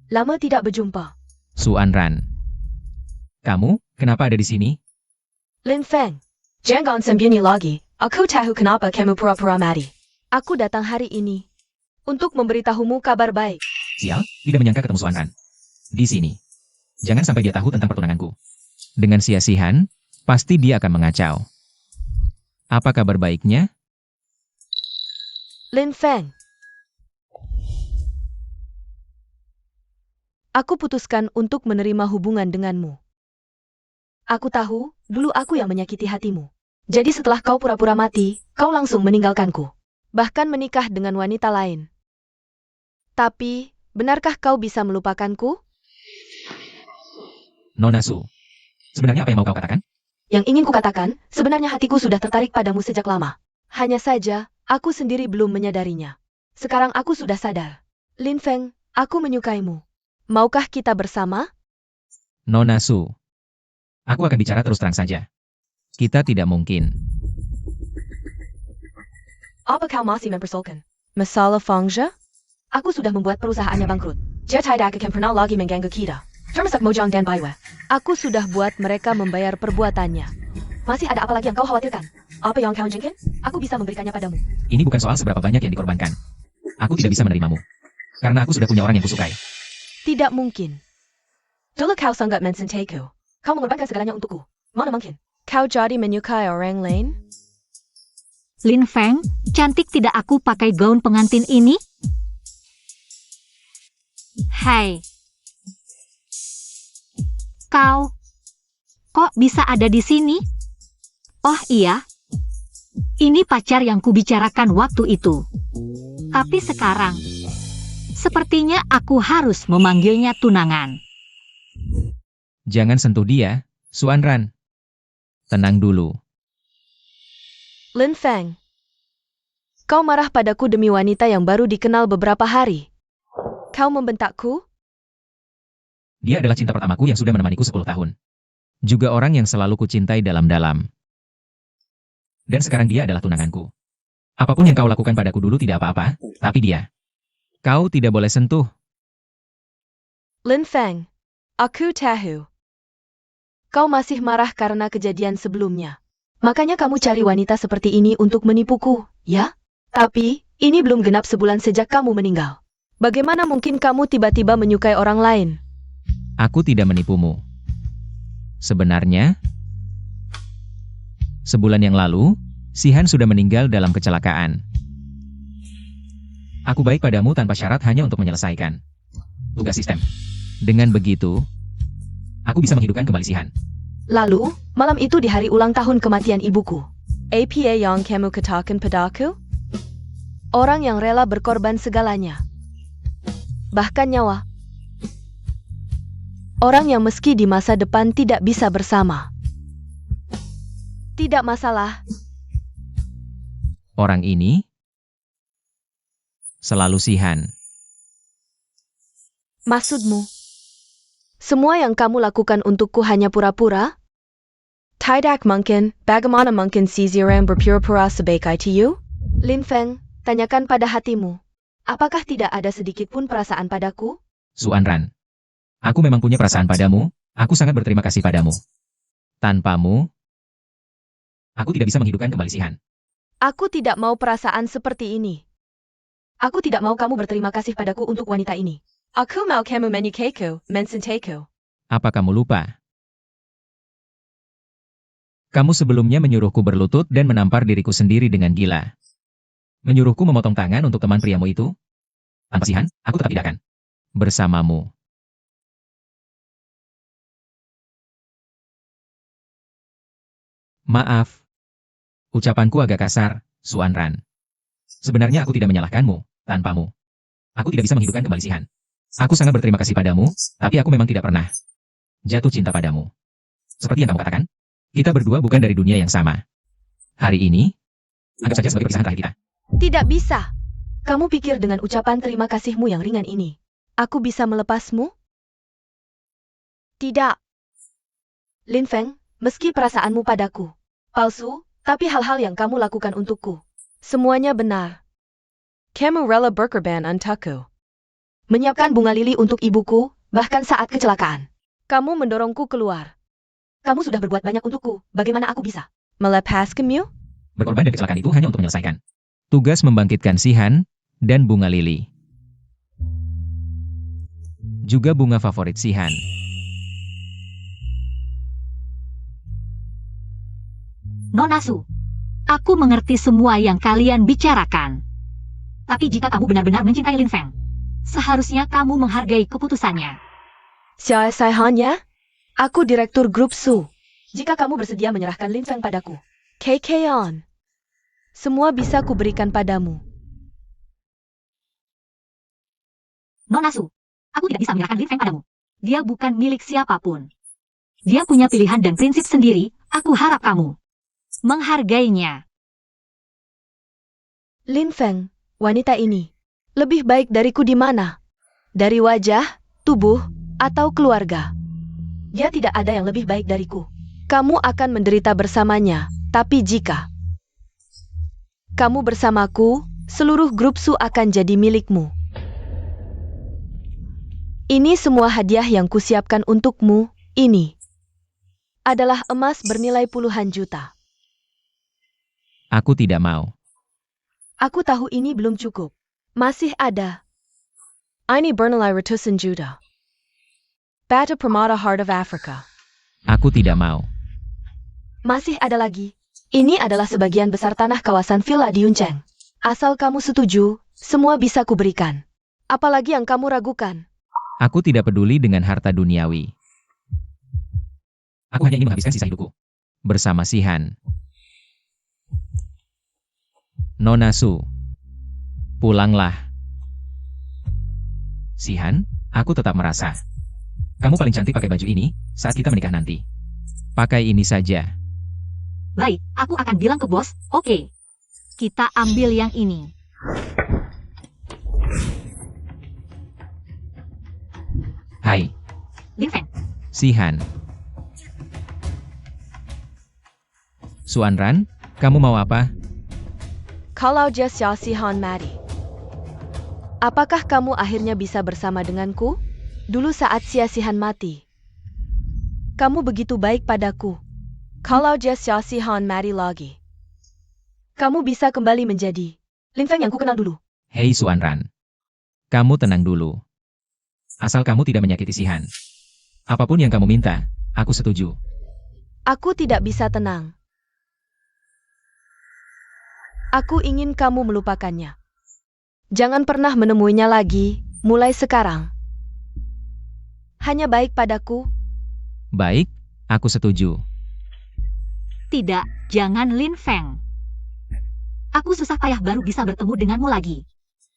Lama tidak berjumpa. Su Anran. Kamu, kenapa ada di sini? Lin Feng. Jangan sembunyi lagi. Aku tahu kenapa kamu pura-pura mati. Aku datang hari ini untuk memberitahumu kabar baik. Sial, tidak menyangka ketemu Suanran. Di sini. Jangan sampai dia tahu tentang pertunanganku. Dengan sia-sihan, pasti dia akan mengacau. Apa kabar baiknya? Lin Feng. Aku putuskan untuk menerima hubungan denganmu. Aku tahu, dulu aku yang menyakiti hatimu. Jadi setelah kau pura-pura mati, kau langsung meninggalkanku. Bahkan menikah dengan wanita lain. Tapi, benarkah kau bisa melupakanku? Nona Su. Sebenarnya apa yang mau kau katakan? Yang ingin kukatakan, sebenarnya hatiku sudah tertarik padamu sejak lama. Hanya saja, aku sendiri belum menyadarinya. Sekarang aku sudah sadar. Lin Feng, aku menyukaimu. Maukah kita bersama? Nona Su. Aku akan bicara terus terang saja. Kita tidak mungkin. Apa kau masih mempersoalkan masalah Fangja? Aku sudah membuat perusahaannya bangkrut. Dia tidak akan pernah lagi mengganggu kita. Termasuk Mojang dan Baiwe. Aku sudah buat mereka membayar perbuatannya. Masih ada apa lagi yang kau khawatirkan? Apa yang kau jengkel? Aku bisa memberikannya padamu. Ini bukan soal seberapa banyak yang dikorbankan. Aku tidak bisa menerimamu. Karena aku sudah punya orang yang kusukai. Tidak mungkin. Dulu kau sangat mensentaiku. Kau mengorbankan segalanya untukku. Mana mungkin? Kau jadi menyukai orang lain? Lin Feng, cantik tidak aku pakai gaun pengantin ini? Hai. Kau, kok bisa ada di sini? Oh iya, ini pacar yang kubicarakan waktu itu. Tapi sekarang, sepertinya aku harus memanggilnya tunangan. Jangan sentuh dia, Suanran. Tenang dulu. Lin Feng. Kau marah padaku demi wanita yang baru dikenal beberapa hari. Kau membentakku? Dia adalah cinta pertamaku yang sudah menemaniku 10 tahun. Juga orang yang selalu kucintai dalam-dalam. Dan sekarang dia adalah tunanganku. Apapun yang kau lakukan padaku dulu tidak apa-apa, tapi dia. Kau tidak boleh sentuh. Lin Feng. Aku tahu. Kau masih marah karena kejadian sebelumnya. Makanya kamu cari wanita seperti ini untuk menipuku, ya? Tapi, ini belum genap sebulan sejak kamu meninggal. Bagaimana mungkin kamu tiba-tiba menyukai orang lain? Aku tidak menipumu. Sebenarnya, sebulan yang lalu, Sihan sudah meninggal dalam kecelakaan. Aku baik padamu tanpa syarat hanya untuk menyelesaikan tugas sistem. Dengan begitu, aku bisa menghidupkan kembali Sihan. Lalu, malam itu di hari ulang tahun kematian ibuku. Apa yang kamu katakan padaku? Orang yang rela berkorban segalanya. Bahkan nyawa. Orang yang meski di masa depan tidak bisa bersama. Tidak masalah. Orang ini selalu Sihan. Maksudmu? Semua yang kamu lakukan untukku hanya pura-pura? Tidak mungkin, bagaimana mungkin si Zirang berpura-pura sebaik ITU? Lin Feng, tanyakan pada hatimu. Apakah tidak ada sedikit pun perasaan padaku? Suanran. Aku memang punya perasaan padamu, aku sangat berterima kasih padamu. Tanpamu, aku tidak bisa menghidupkan kembali Sihan. Aku tidak mau perasaan seperti ini. Aku tidak mau kamu berterima kasih padaku untuk wanita ini. Aku mau kamu menyukaiku, mensentaiku. Apa kamu lupa? Kamu sebelumnya menyuruhku berlutut dan menampar diriku sendiri dengan gila. Menyuruhku memotong tangan untuk teman priamu itu? Tanpa Sihan, aku tetap tidak akan bersamamu. Maaf. Ucapanku agak kasar, Suanran. Sebenarnya aku tidak menyalahkanmu, tanpamu. Aku tidak bisa menghidupkan kembali Sihan. Aku sangat berterima kasih padamu, tapi aku memang tidak pernah jatuh cinta padamu. Seperti yang kamu katakan, kita berdua bukan dari dunia yang sama. Hari ini, anggap saja sebagai perpisahan terakhir kita. Tidak bisa. Kamu pikir dengan ucapan terima kasihmu yang ringan ini, aku bisa melepasmu? Tidak. Lin Feng, meski perasaanmu padaku palsu, tapi hal-hal yang kamu lakukan untukku, semuanya benar. Kamu rela berkorban untukku. Menyiapkan bunga lili untuk ibuku, bahkan saat kecelakaan. Kamu mendorongku keluar. Kamu sudah berbuat banyak untukku, bagaimana aku bisa melepaskanmu? berkorban dari kecelakaan itu hanya untuk menyelesaikan tugas membangkitkan Shihan dan bunga lili. Juga bunga favorit Shihan. Nona Su, aku mengerti semua yang kalian bicarakan. Tapi jika kamu benar-benar mencintai Lin Feng, seharusnya kamu menghargai keputusannya. Xiao Shihan ya? Aku direktur grup Su. Jika kamu bersedia menyerahkan Lin Feng padaku, KK-on. Semua bisa kuberikan padamu. Nona Su, aku tidak bisa menyerahkan Lin Feng padamu. Dia bukan milik siapapun. Dia punya pilihan dan prinsip sendiri, aku harap kamu menghargainya. Lin Feng, wanita ini, lebih baik dariku di mana? Dari wajah, tubuh, atau keluarga? Dia tidak ada yang lebih baik dariku. Kamu akan menderita bersamanya, tapi jika kamu bersamaku, seluruh grup Su akan jadi milikmu. Ini semua hadiah yang kusiapkan untukmu, ini adalah emas bernilai puluhan juta. Aku tidak mau. Aku tahu ini belum cukup. Masih ada. Ini bernilai ratusan juta. Bata Permata Heart of Africa. Aku tidak mau. Masih ada lagi. Ini adalah sebagian besar tanah kawasan villa di Yuncheng. Asal kamu setuju, semua bisa kuberikan. Apalagi yang kamu ragukan? Aku tidak peduli dengan harta duniawi. Aku hanya ingin menghabiskan sisa hidupku bersama Shihan. Nona Su, pulanglah. Shihan, aku tetap merasa kamu paling cantik pakai baju ini saat kita menikah nanti. Pakai ini saja. Baik, aku akan bilang ke bos, oke. Kita ambil yang ini. Hai, Lin Feng, Shihan. Suanran, kamu mau apa? Kalau Jia Xiao Shihan mati, apakah kamu akhirnya bisa bersama denganku? Dulu saat Xia Shihan mati, kamu begitu baik padaku. Kalau Jia Xiao Shihan mati lagi, kamu bisa kembali menjadi Lin Feng yang kukenal dulu. Hei Suanran, kamu tenang dulu. Asal kamu tidak menyakiti Shihan. Apapun yang kamu minta, aku setuju. Aku tidak bisa tenang. Aku ingin kamu melupakannya. Jangan pernah menemuinya lagi, mulai sekarang. Hanya baik padaku. Baik, aku setuju. tidak, jangan Lin Feng. Aku susah payah baru bisa bertemu denganmu lagi.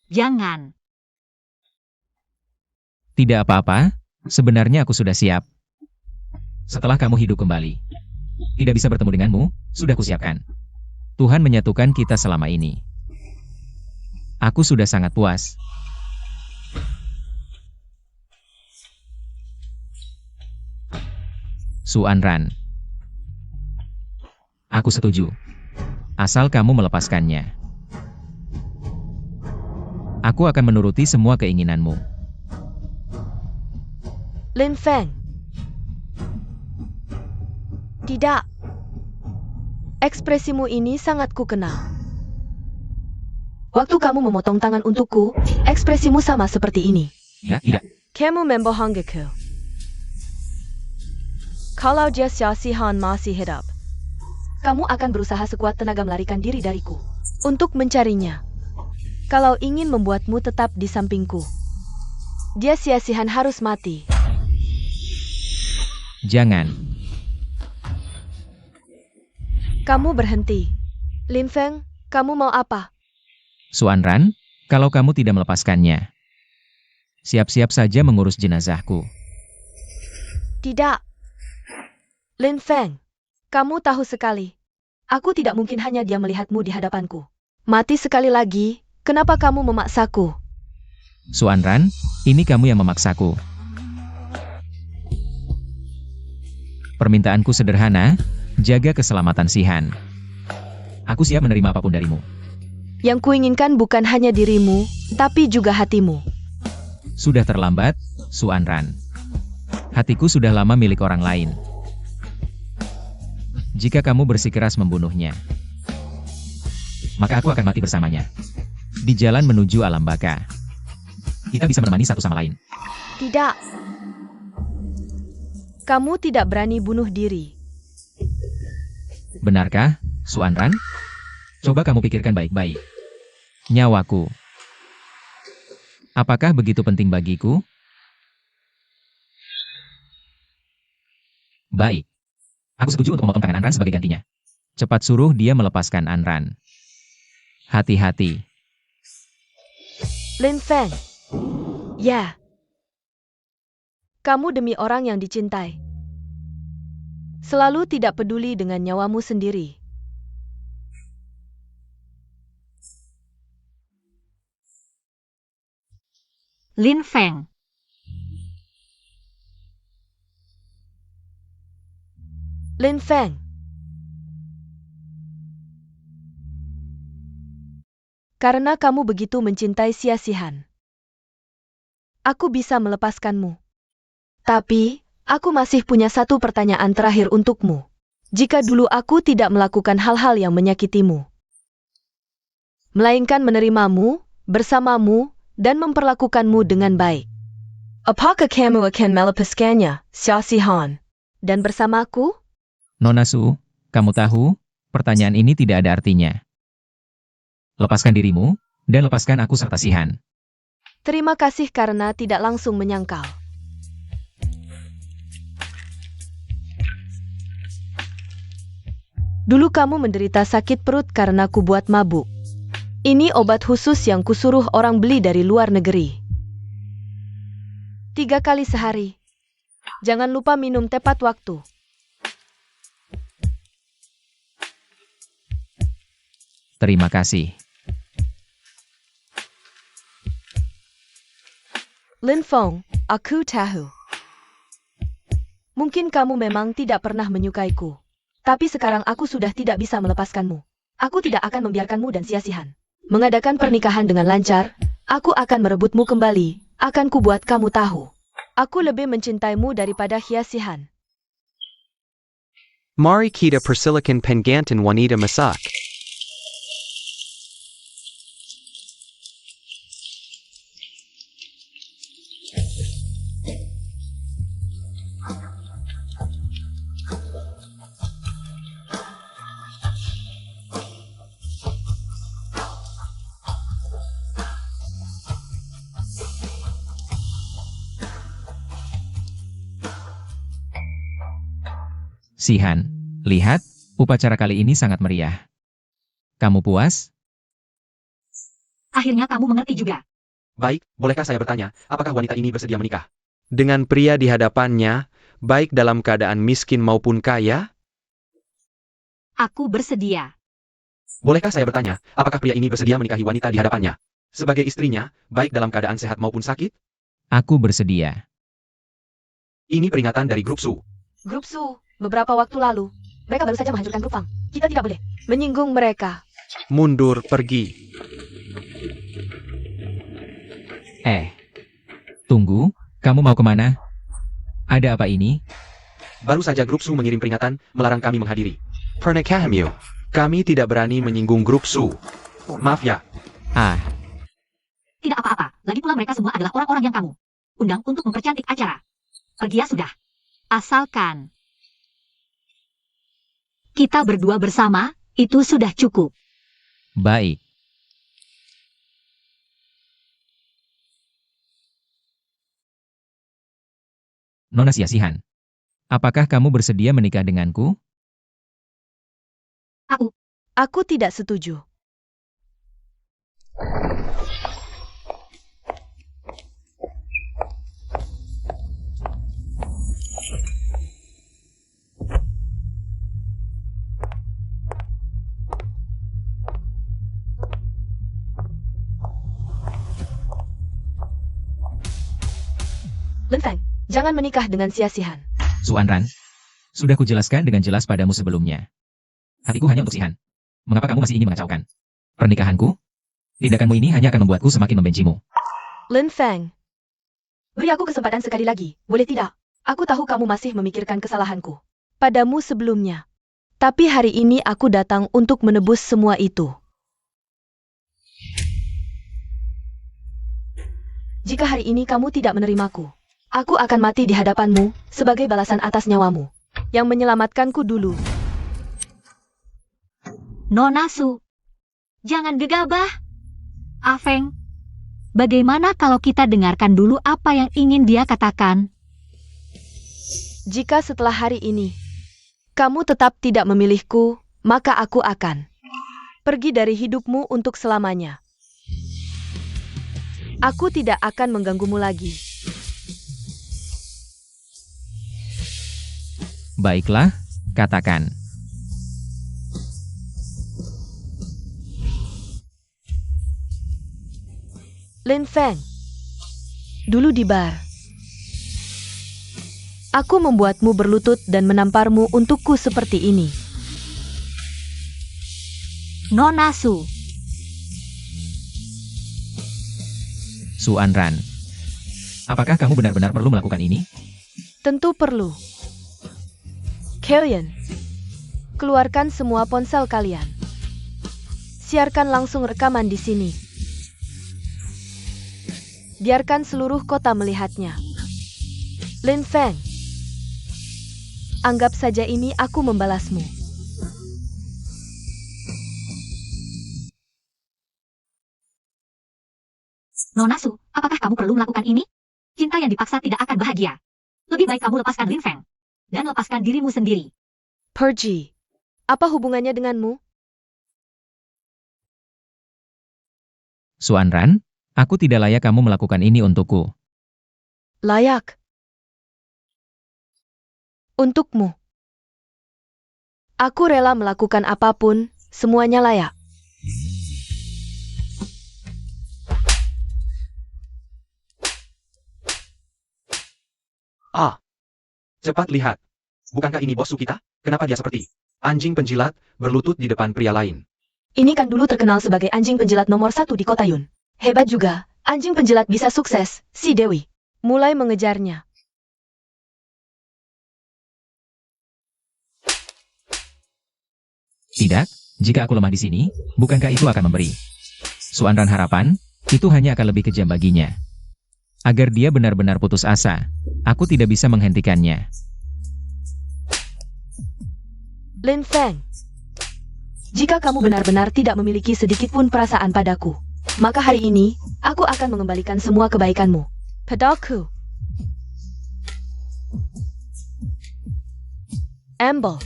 Jangan. Tidak apa-apa, sebenarnya aku sudah siap. Setelah kamu hidup kembali, tidak bisa bertemu denganmu, sudah kusiapkan. Tuhan menyatukan kita selama ini. Aku sudah sangat puas. Suanran. Aku setuju. Asal kamu melepaskannya. Aku akan menuruti semua keinginanmu. Lin Feng. Tidak. Ekspresimu ini sangat kukenal. Waktu kamu memotong tangan untukku, ekspresimu sama seperti ini. Ya, tidak. Kamu membohongiku. Kalau Jia Xiao Shihan masih hidup, kamu akan berusaha sekuat tenaga melarikan diri dariku untuk mencarinya. Kalau ingin membuatmu tetap di sampingku, Jia Xiao Shihan harus mati. Jangan. Kamu berhenti. Lin Feng, kamu mau apa? Suanran, kalau kamu tidak melepaskannya, siap-siap saja mengurus jenazahku. Tidak. Lin Feng, kamu tahu sekali. Aku tidak mungkin hanya dia melihatmu di hadapanku. Mati sekali lagi, kenapa kamu memaksaku? Suanran, ini kamu yang memaksaku. Permintaanku sederhana, jaga keselamatan Shihan. Aku siap menerima apapun darimu. Yang kuinginkan bukan hanya dirimu, tapi juga hatimu. Sudah terlambat, Suanran. Hatiku sudah lama milik orang lain. Jika kamu bersikeras membunuhnya, maka aku akan mati bersamanya. Di jalan menuju alam baka, kita bisa menemani satu sama lain. Tidak. Kamu tidak berani bunuh diri. Benarkah, Suanran? Coba kamu pikirkan baik-baik. Nyawaku. Apakah begitu penting bagiku? Baik. Aku setuju untuk memotong tangan Anran sebagai gantinya. Cepat suruh dia melepaskan Anran. Hati-hati. Lin Feng. Ya. Kamu demi orang yang dicintai. Selalu tidak peduli dengan nyawamu sendiri. Lin Feng. Lin Feng. Karena kamu begitu mencintai Xia Xihan, aku bisa melepaskanmu. Tapi, aku masih punya satu pertanyaan terakhir untukmu. Jika dulu aku tidak melakukan hal-hal yang menyakitimu, melainkan menerimamu, bersamamu, dan memperlakukanmu dengan baik, apakah kamu akan melepaskannya, Xia Xihan, dan bersamaku? Nona Su, kamu tahu, pertanyaan ini tidak ada artinya. Lepaskan dirimu, dan lepaskan aku serta Xihan. Terima kasih karena tidak langsung menyangkal. Dulu kamu menderita sakit perut karena kubuat mabuk. Ini obat khusus yang kusuruh orang beli dari luar negeri. 3 kali sehari. Jangan lupa minum tepat waktu. Terima kasih. Lin Feng, aku tahu. Mungkin kamu memang tidak pernah menyukaiku. Tapi sekarang aku sudah tidak bisa melepaskanmu. Aku tidak akan membiarkanmu dan Xia Xihan mengadakan pernikahan dengan lancar. Aku akan merebutmu kembali. Akan kubuat kamu tahu. Aku lebih mencintaimu daripada Xia Xihan. Mari kita persilakan penggantin wanita masak. Xihan, lihat, upacara kali ini sangat meriah. Kamu puas? Akhirnya kamu mengerti juga. Baik, bolehkah saya bertanya, apakah wanita ini bersedia menikah? Dengan pria di hadapannya, baik dalam keadaan miskin maupun kaya? Aku bersedia. Bolehkah saya bertanya, apakah pria ini bersedia menikahi wanita di hadapannya? Sebagai istrinya, baik dalam keadaan sehat maupun sakit? Aku bersedia. Ini peringatan dari grup Su. Grup Su, beberapa waktu lalu, mereka baru saja menghancurkan grup Fang. Kita tidak boleh menyinggung mereka. Mundur pergi. Tunggu, kamu mau kemana? Ada apa ini? Baru saja grup Su mengirim peringatan, melarang kami menghadiri pernikahan Mio. Kami tidak berani menyinggung grup Su. Maaf ya. Tidak apa-apa. Lagi pula mereka semua adalah orang-orang yang kamu undang untuk mempercantik acara. Pergi ya sudah. Asalkan kita berdua bersama, itu sudah cukup. Baik. Nona Xia Xihan, apakah kamu bersedia menikah denganku? Aku tidak setuju. Lin Feng, jangan menikah dengan Xia Xihan. Suanran, sudah kujelaskan dengan jelas padamu sebelumnya. Hatiku hanya untuk Xihan. Mengapa kamu masih ingin mengacaukan pernikahanku? Tindakanmu ini hanya akan membuatku semakin membencimu. Lin Feng, beri aku kesempatan sekali lagi, boleh tidak? Aku tahu kamu masih memikirkan kesalahanku padamu sebelumnya. Tapi hari ini aku datang untuk menebus semua itu. Jika hari ini kamu tidak menerimaku, aku akan mati di hadapanmu sebagai balasan atas nyawamu yang menyelamatkanku dulu. Nona Su, jangan gegabah. Afeng, bagaimana kalau kita dengarkan dulu apa yang ingin dia katakan? Jika setelah hari ini kamu tetap tidak memilihku, maka aku akan pergi dari hidupmu untuk selamanya. Aku tidak akan mengganggumu lagi. Baiklah, katakan. Lin Feng, dulu di bar, aku membuatmu berlutut dan menamparmu untukku seperti ini. Nona Su, Su Anran, apakah kamu benar-benar perlu melakukan ini? Tentu perlu. Kalian, keluarkan semua ponsel kalian. Siarkan langsung rekaman di sini. Biarkan seluruh kota melihatnya. Lin Feng, anggap saja ini aku membalasmu. Nona Su, apakah kamu perlu melakukan ini? Cinta yang dipaksa tidak akan bahagia. Lebih baik kamu lepaskan Lin Feng dan lepaskan dirimu sendiri. Pergi. Apa hubungannya denganmu? Su Anran, aku tidak layak kamu melakukan ini untukku. Layak. Untukmu. Aku rela melakukan apapun, semuanya layak. Ah. Cepat lihat. Bukankah ini bosku kita? Kenapa dia seperti anjing penjilat berlutut di depan pria lain? Ini kan dulu terkenal sebagai anjing penjilat nomor 1 di kota Yun. Hebat juga, anjing penjilat bisa sukses, si Dewi. Mulai mengejarnya. Tidak, jika aku lemah di sini, bukankah itu akan memberi Su Anran harapan? Itu hanya akan lebih kejam baginya. Agar dia benar-benar putus asa, aku tidak bisa menghentikannya. Lin Feng, jika kamu benar-benar tidak memiliki sedikit pun perasaan padaku, maka hari ini, aku akan mengembalikan semua kebaikanmu padaku. Amble.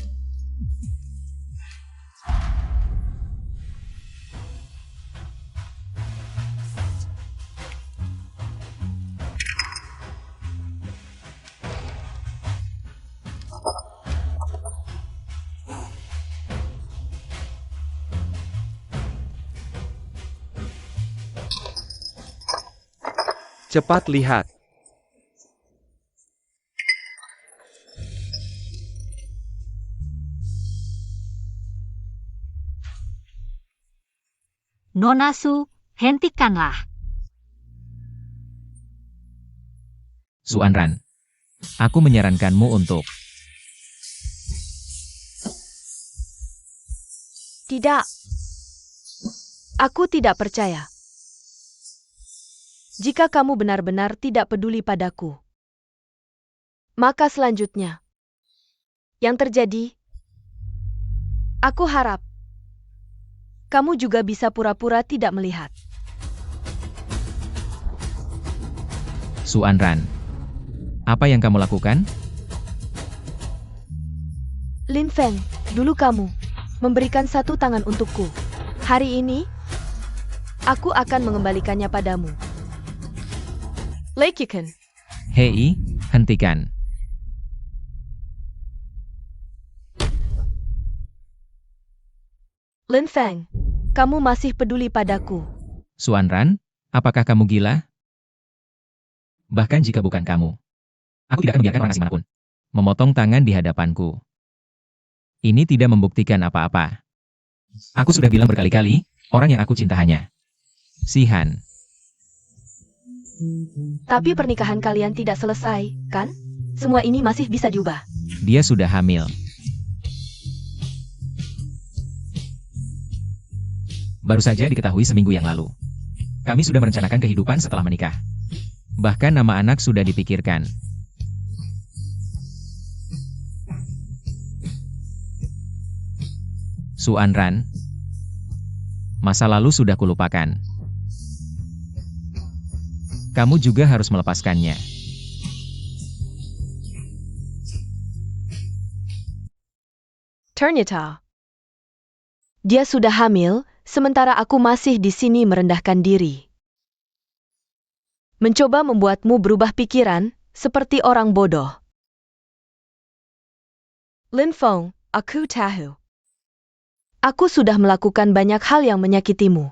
Cepat lihat. Nona Su, hentikanlah. Su Anran, aku menyarankanmu untuk Tidak. Aku tidak percaya. Jika kamu benar-benar tidak peduli padaku, maka selanjutnya, yang terjadi, aku harap kamu juga bisa pura-pura tidak melihat. Su Anran. Apa yang kamu lakukan? Lin Feng, dulu kamu memberikan satu tangan untukku. Hari ini, aku akan mengembalikannya padamu. Laikikan. Hei, hentikan. Lin Feng, kamu masih peduli padaku. Su Anran, apakah kamu gila? Bahkan jika bukan kamu, aku tidak akan membiarkan orang asing manapun memotong tangan di hadapanku. Ini tidak membuktikan apa-apa. Aku sudah bilang berkali-kali, orang yang aku cinta hanya si Han. Tapi pernikahan kalian tidak selesai, kan? Semua ini masih bisa diubah. Dia sudah hamil. Baru saja diketahui seminggu yang lalu. Kami sudah merencanakan kehidupan setelah menikah. Bahkan nama anak sudah dipikirkan. Su Anran, masa lalu sudah kulupakan. Kamu juga harus melepaskannya. Ternyata dia sudah hamil, sementara aku masih di sini merendahkan diri. Mencoba membuatmu berubah pikiran, seperti orang bodoh. Lin Feng, aku tahu. Aku sudah melakukan banyak hal yang menyakitimu.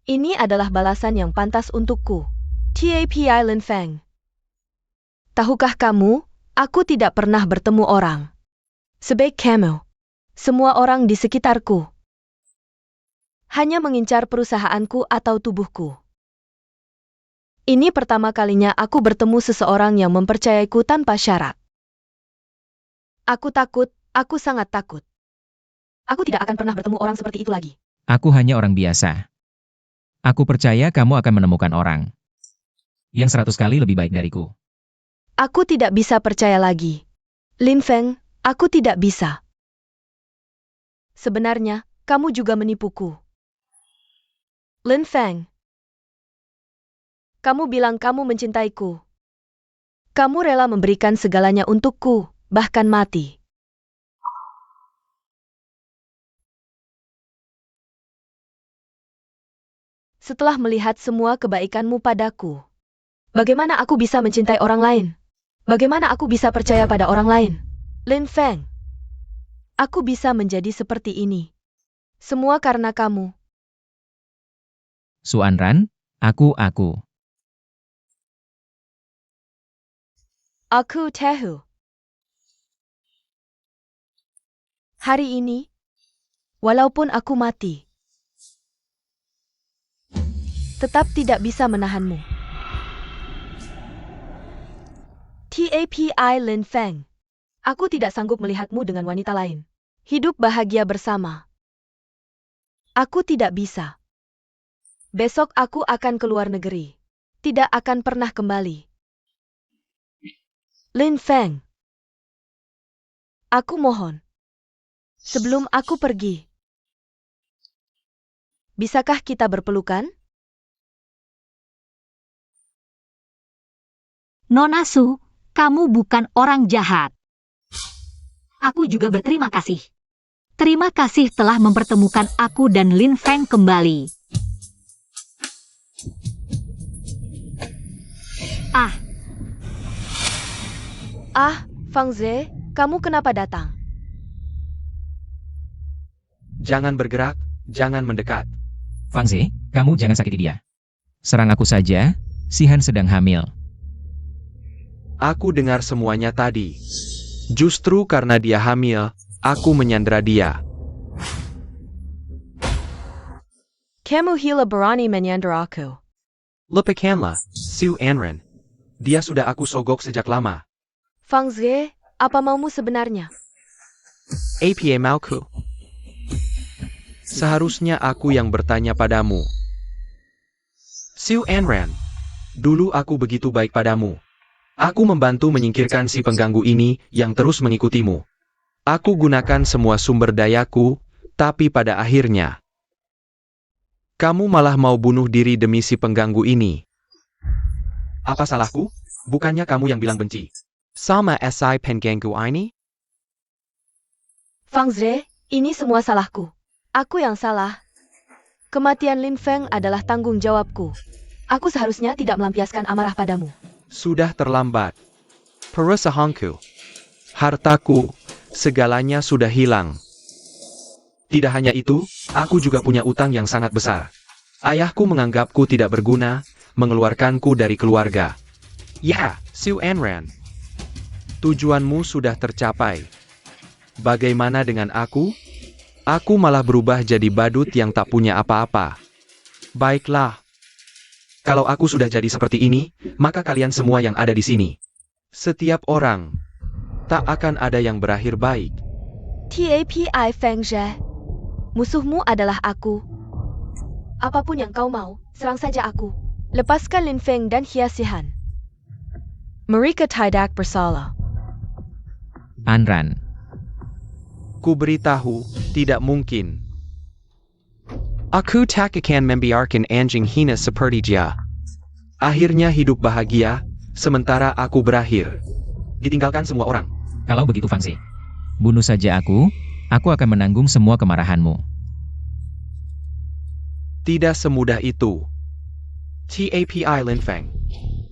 Ini adalah balasan yang pantas untukku. TAPI Lin Feng. Tahukah kamu, aku tidak pernah bertemu orang sebaik kamu. Semua orang di sekitarku hanya mengincar perusahaanku atau tubuhku. Ini pertama kalinya aku bertemu seseorang yang mempercayaiku tanpa syarat. Aku takut, aku sangat takut. Aku tidak akan pernah bertemu orang seperti itu lagi. Aku hanya orang biasa. Aku percaya kamu akan menemukan orang yang 100 kali lebih baik dariku. Aku tidak bisa percaya lagi. Lin Feng, aku tidak bisa. Sebenarnya, kamu juga menipuku. Lin Feng. Kamu bilang kamu mencintaiku. Kamu rela memberikan segalanya untukku, bahkan mati. Setelah melihat semua kebaikanmu padaku, bagaimana aku bisa mencintai orang lain? Bagaimana aku bisa percaya pada orang lain? Lin Feng. Aku bisa menjadi seperti ini. Semua karena kamu. Su Anran, aku. Aku tahu. Hari ini, walaupun aku mati, tetap tidak bisa menahanmu. TAPI Lin Feng. Aku tidak sanggup melihatmu dengan wanita lain. Hidup bahagia bersama. Aku tidak bisa. Besok aku akan keluar negeri. Tidak akan pernah kembali. Lin Feng. Aku mohon. Sebelum aku pergi, bisakah kita berpelukan? Nona Su, kamu bukan orang jahat. Aku juga berterima kasih. Terima kasih telah mempertemukan aku dan Lin Feng kembali. Fang Ze, kamu kenapa datang? Jangan bergerak, jangan mendekat. Fang Ze, kamu jangan sakiti dia. Serang aku saja, si Han sedang hamil. Aku dengar semuanya tadi. Justru karena dia hamil, aku menyandera dia. Kamu hila berani menyandera aku. Lepaskanlah, Su Anran. Dia sudah aku sogok sejak lama. Fang Ze, apa maumu sebenarnya? APA mauku. Seharusnya aku yang bertanya padamu. Su Anran. Dulu aku begitu baik padamu. Aku membantu menyingkirkan si pengganggu ini yang terus mengikutimu. Aku gunakan semua sumber dayaku, tapi pada akhirnya kamu malah mau bunuh diri demi si pengganggu ini. Apa salahku? Bukannya kamu yang bilang benci sama si pengganggu ini? Fang Ze, ini semua salahku. Aku yang salah. Kematian Lin Feng adalah tanggung jawabku. Aku seharusnya tidak melampiaskan amarah padamu. Sudah terlambat. Perusahaanku, hartaku, segalanya sudah hilang. Tidak hanya itu, aku juga punya utang yang sangat besar. Ayahku menganggapku tidak berguna, mengeluarkanku dari keluarga. Ya, Su Anran. Tujuanmu sudah tercapai. Bagaimana dengan aku? Aku malah berubah jadi badut yang tak punya apa-apa. Baiklah. Kalau aku sudah jadi seperti ini, maka kalian semua yang ada di sini. Setiap orang. Tak akan ada yang berakhir baik. TAPI Feng Ze. Musuhmu adalah aku. Apapun yang kau mau, serang saja aku. Lepaskan Lin Feng dan Hia Si Han. Mereka tidak bersalah. Anran, Ku beritahu, tidak mungkin. Aku tak akan membiarkan anjing hina seperti dia. Akhirnya hidup bahagia, sementara aku berakhir. Ditinggalkan semua orang. kalau begitu Fangze, bunuh saja aku akan menanggung semua kemarahanmu. Tidak semudah itu. TAPI Lin Feng.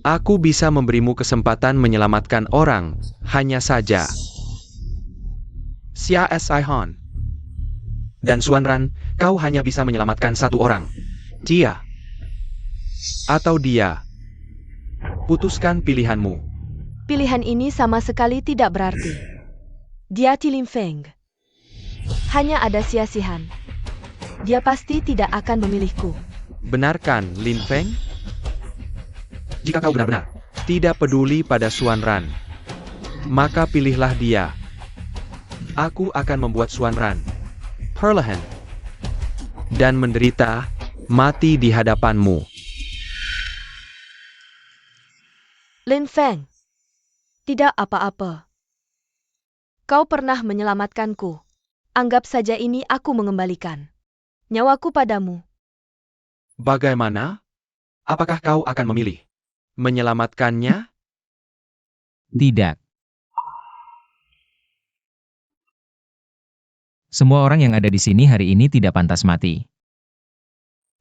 Aku bisa memberimu kesempatan menyelamatkan orang, hanya saja. Xia Si Han. Dan Xuanran, kau hanya bisa menyelamatkan satu orang. Dia. Atau dia. Putuskan pilihanmu. Pilihan ini sama sekali tidak berarti. Dia Lin Feng. Hanya ada sia-sihan. Dia pasti tidak akan memilihku. Benarkan, Lin Feng? Jika kau benar-benar tidak peduli pada Xuanran, maka pilihlah dia. Aku akan membuat Xuanran perlahan dan menderita mati di hadapanmu. Lin Feng. Tidak apa-apa. Kau pernah menyelamatkanku. Anggap saja ini aku mengembalikan nyawaku padamu. Bagaimana? Apakah kau akan memilih menyelamatkannya? Tidak. Semua orang yang ada di sini hari ini tidak pantas mati.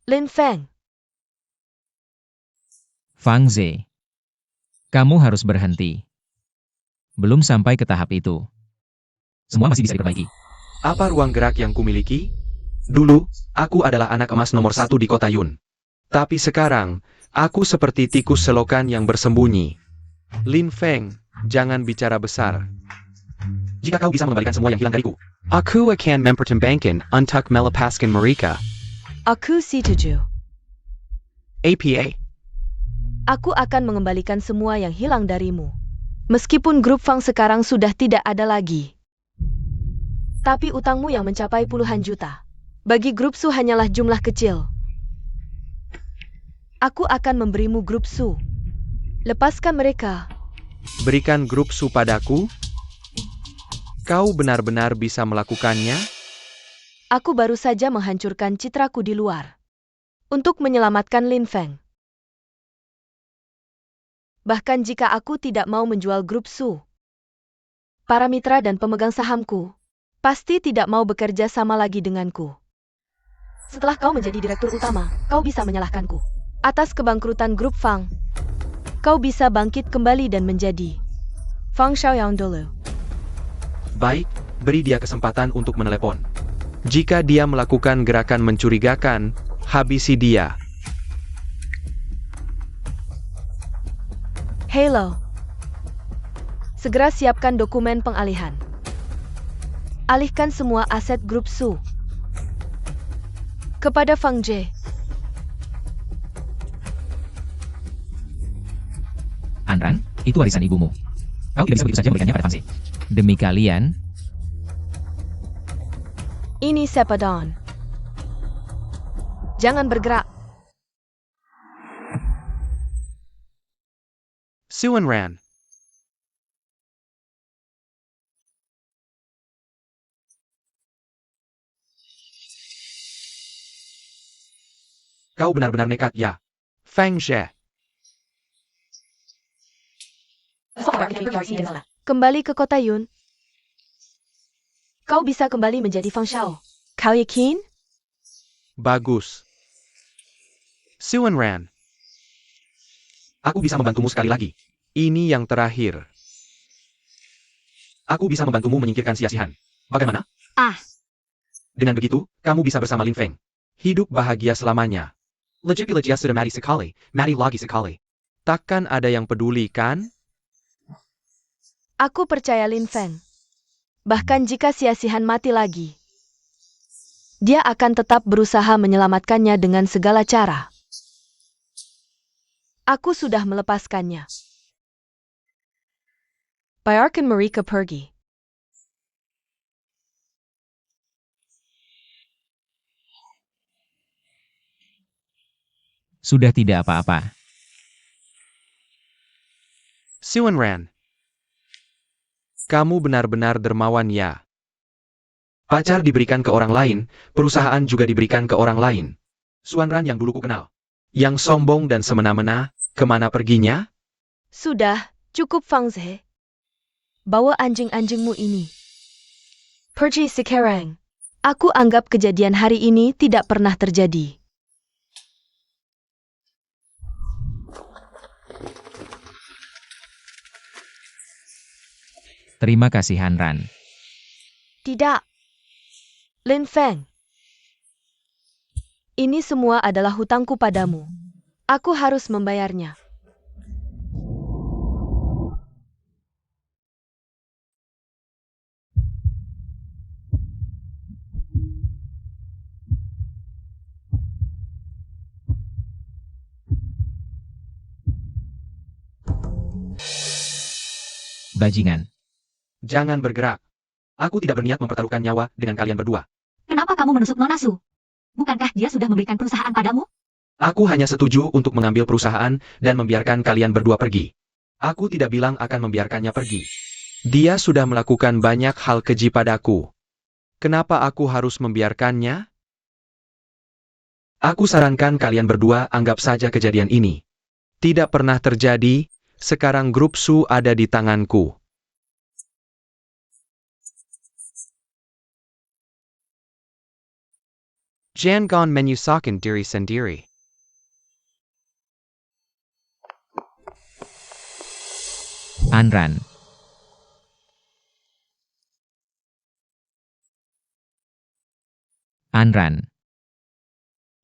Lin Feng. Fangze, kamu harus berhenti. Belum sampai ke tahap itu. Semua masih bisa diperbaiki. Apa ruang gerak yang kumiliki? Dulu, aku adalah anak emas nomor 1 di kota Yun. Tapi sekarang, aku seperti tikus selokan yang bersembunyi. Lin Feng, jangan bicara besar. Jika kau bisa mengembalikan semua yang hilang dariku, aku akan mempertimbangkan untuk melepaskan mereka. Aku setuju. APA. Aku akan mengembalikan semua yang hilang darimu. Meskipun grup Fang sekarang sudah tidak ada lagi. Tapi utangmu yang mencapai puluhan juta. Bagi grup Su hanyalah jumlah kecil. Aku akan memberimu grup Su. Lepaskan mereka. Berikan grup Su padaku? Kau benar-benar bisa melakukannya? Aku baru saja menghancurkan citraku di luar. Untuk menyelamatkan Lin Feng. Bahkan jika aku tidak mau menjual grup Su, para mitra dan pemegang sahamku pasti tidak mau bekerja sama lagi denganku. Setelah kau menjadi direktur utama, kau bisa menyalahkanku. Atas kebangkrutan grup Fang, kau bisa bangkit kembali dan menjadi Fang Xiaoyang dulu. Baik, beri dia kesempatan untuk menelepon. Jika dia melakukan gerakan mencurigakan, habisi dia. Halo. Segera siapkan dokumen pengalihan. Alihkan semua aset grup Su kepada Fang Jie. Anran, itu warisan ibumu. Kau tidak bisa begitu saja memberikannya pada Fangze. Demi kalian, Ini Sepadon. Jangan bergerak. Xuanran. Kau benar-benar nekat, ya. Fang Jie. Kembali ke kota Yun. Kau bisa kembali menjadi Fang Xiao. Kau yakin? Bagus. Xuanran. Aku bisa membantumu sekali lagi. Ini yang terakhir. Aku bisa membantumu menyingkirkan sia-sihan. Bagaimana? Ah. Dengan begitu, kamu bisa bersama Lin Feng. Hidup bahagia selamanya. Legit sudah mati lagi sekali. Takkan ada yang peduli, kan? Aku percaya Lin Feng. Bahkan jika sia-sihan mati lagi, dia akan tetap berusaha menyelamatkannya dengan segala cara. Aku sudah melepaskannya. Biarkan mereka pergi. sudah tidak apa-apa. Suanran. Kamu benar-benar dermawan ya. Pacar diberikan ke orang lain, perusahaan juga diberikan ke orang lain. Suanran yang dulu ku kenal. Yang sombong dan semena-mena, kemana perginya? Sudah, cukup Fangze. Bawa anjing-anjingmu ini. Pergi sekarang. Aku anggap kejadian hari ini tidak pernah terjadi. Terima kasih Hanran. Tidak. Lin Feng. Ini semua adalah hutangku padamu. Aku harus membayarnya. Bajingan. Jangan bergerak. Aku tidak berniat mempertaruhkan nyawa dengan kalian berdua. Kenapa kamu menusuk Nona Su? Bukankah dia sudah memberikan perusahaan padamu? Aku hanya setuju untuk mengambil perusahaan dan membiarkan kalian berdua pergi. Aku tidak bilang akan membiarkannya pergi. Dia sudah melakukan banyak hal keji padaku. Kenapa aku harus membiarkannya? Aku sarankan kalian berdua anggap saja kejadian ini tidak pernah terjadi. Sekarang grup Su ada di tanganku. Jangan menyusahkan diri sendiri. Hanran. Hanran.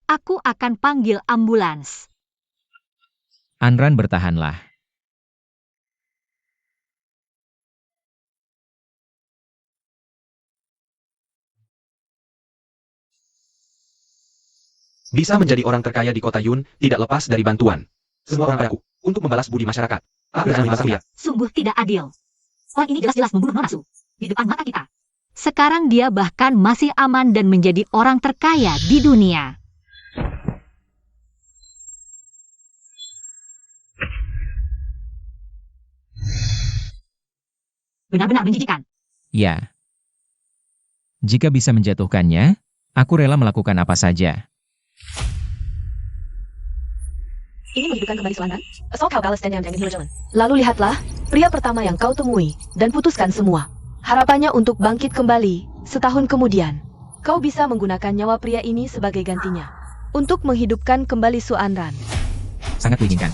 Aku akan panggil ambulans. Hanran, bertahanlah. Bisa menjadi orang terkaya di kota Yun tidak lepas dari bantuan semua orang padaku untuk membalas budi masyarakat. Sungguh tidak adil. Orang ini jelas-jelas membunuh Nona Su di depan mata kita. Sekarang dia bahkan masih aman dan menjadi orang terkaya di dunia. Benar-benar menjijikan. Ya. Jika bisa menjatuhkannya, aku rela melakukan apa saja. Ingin menghidupkan kembali Suanran? Asal kau balas dendam dengan Hilojalan. Lalu lihatlah, pria pertama yang kau temui, dan putuskan semua. Harapannya untuk bangkit kembali, setahun kemudian. Kau bisa menggunakan nyawa pria ini sebagai gantinya. Untuk menghidupkan kembali Suanran. Sangat kuinginkan.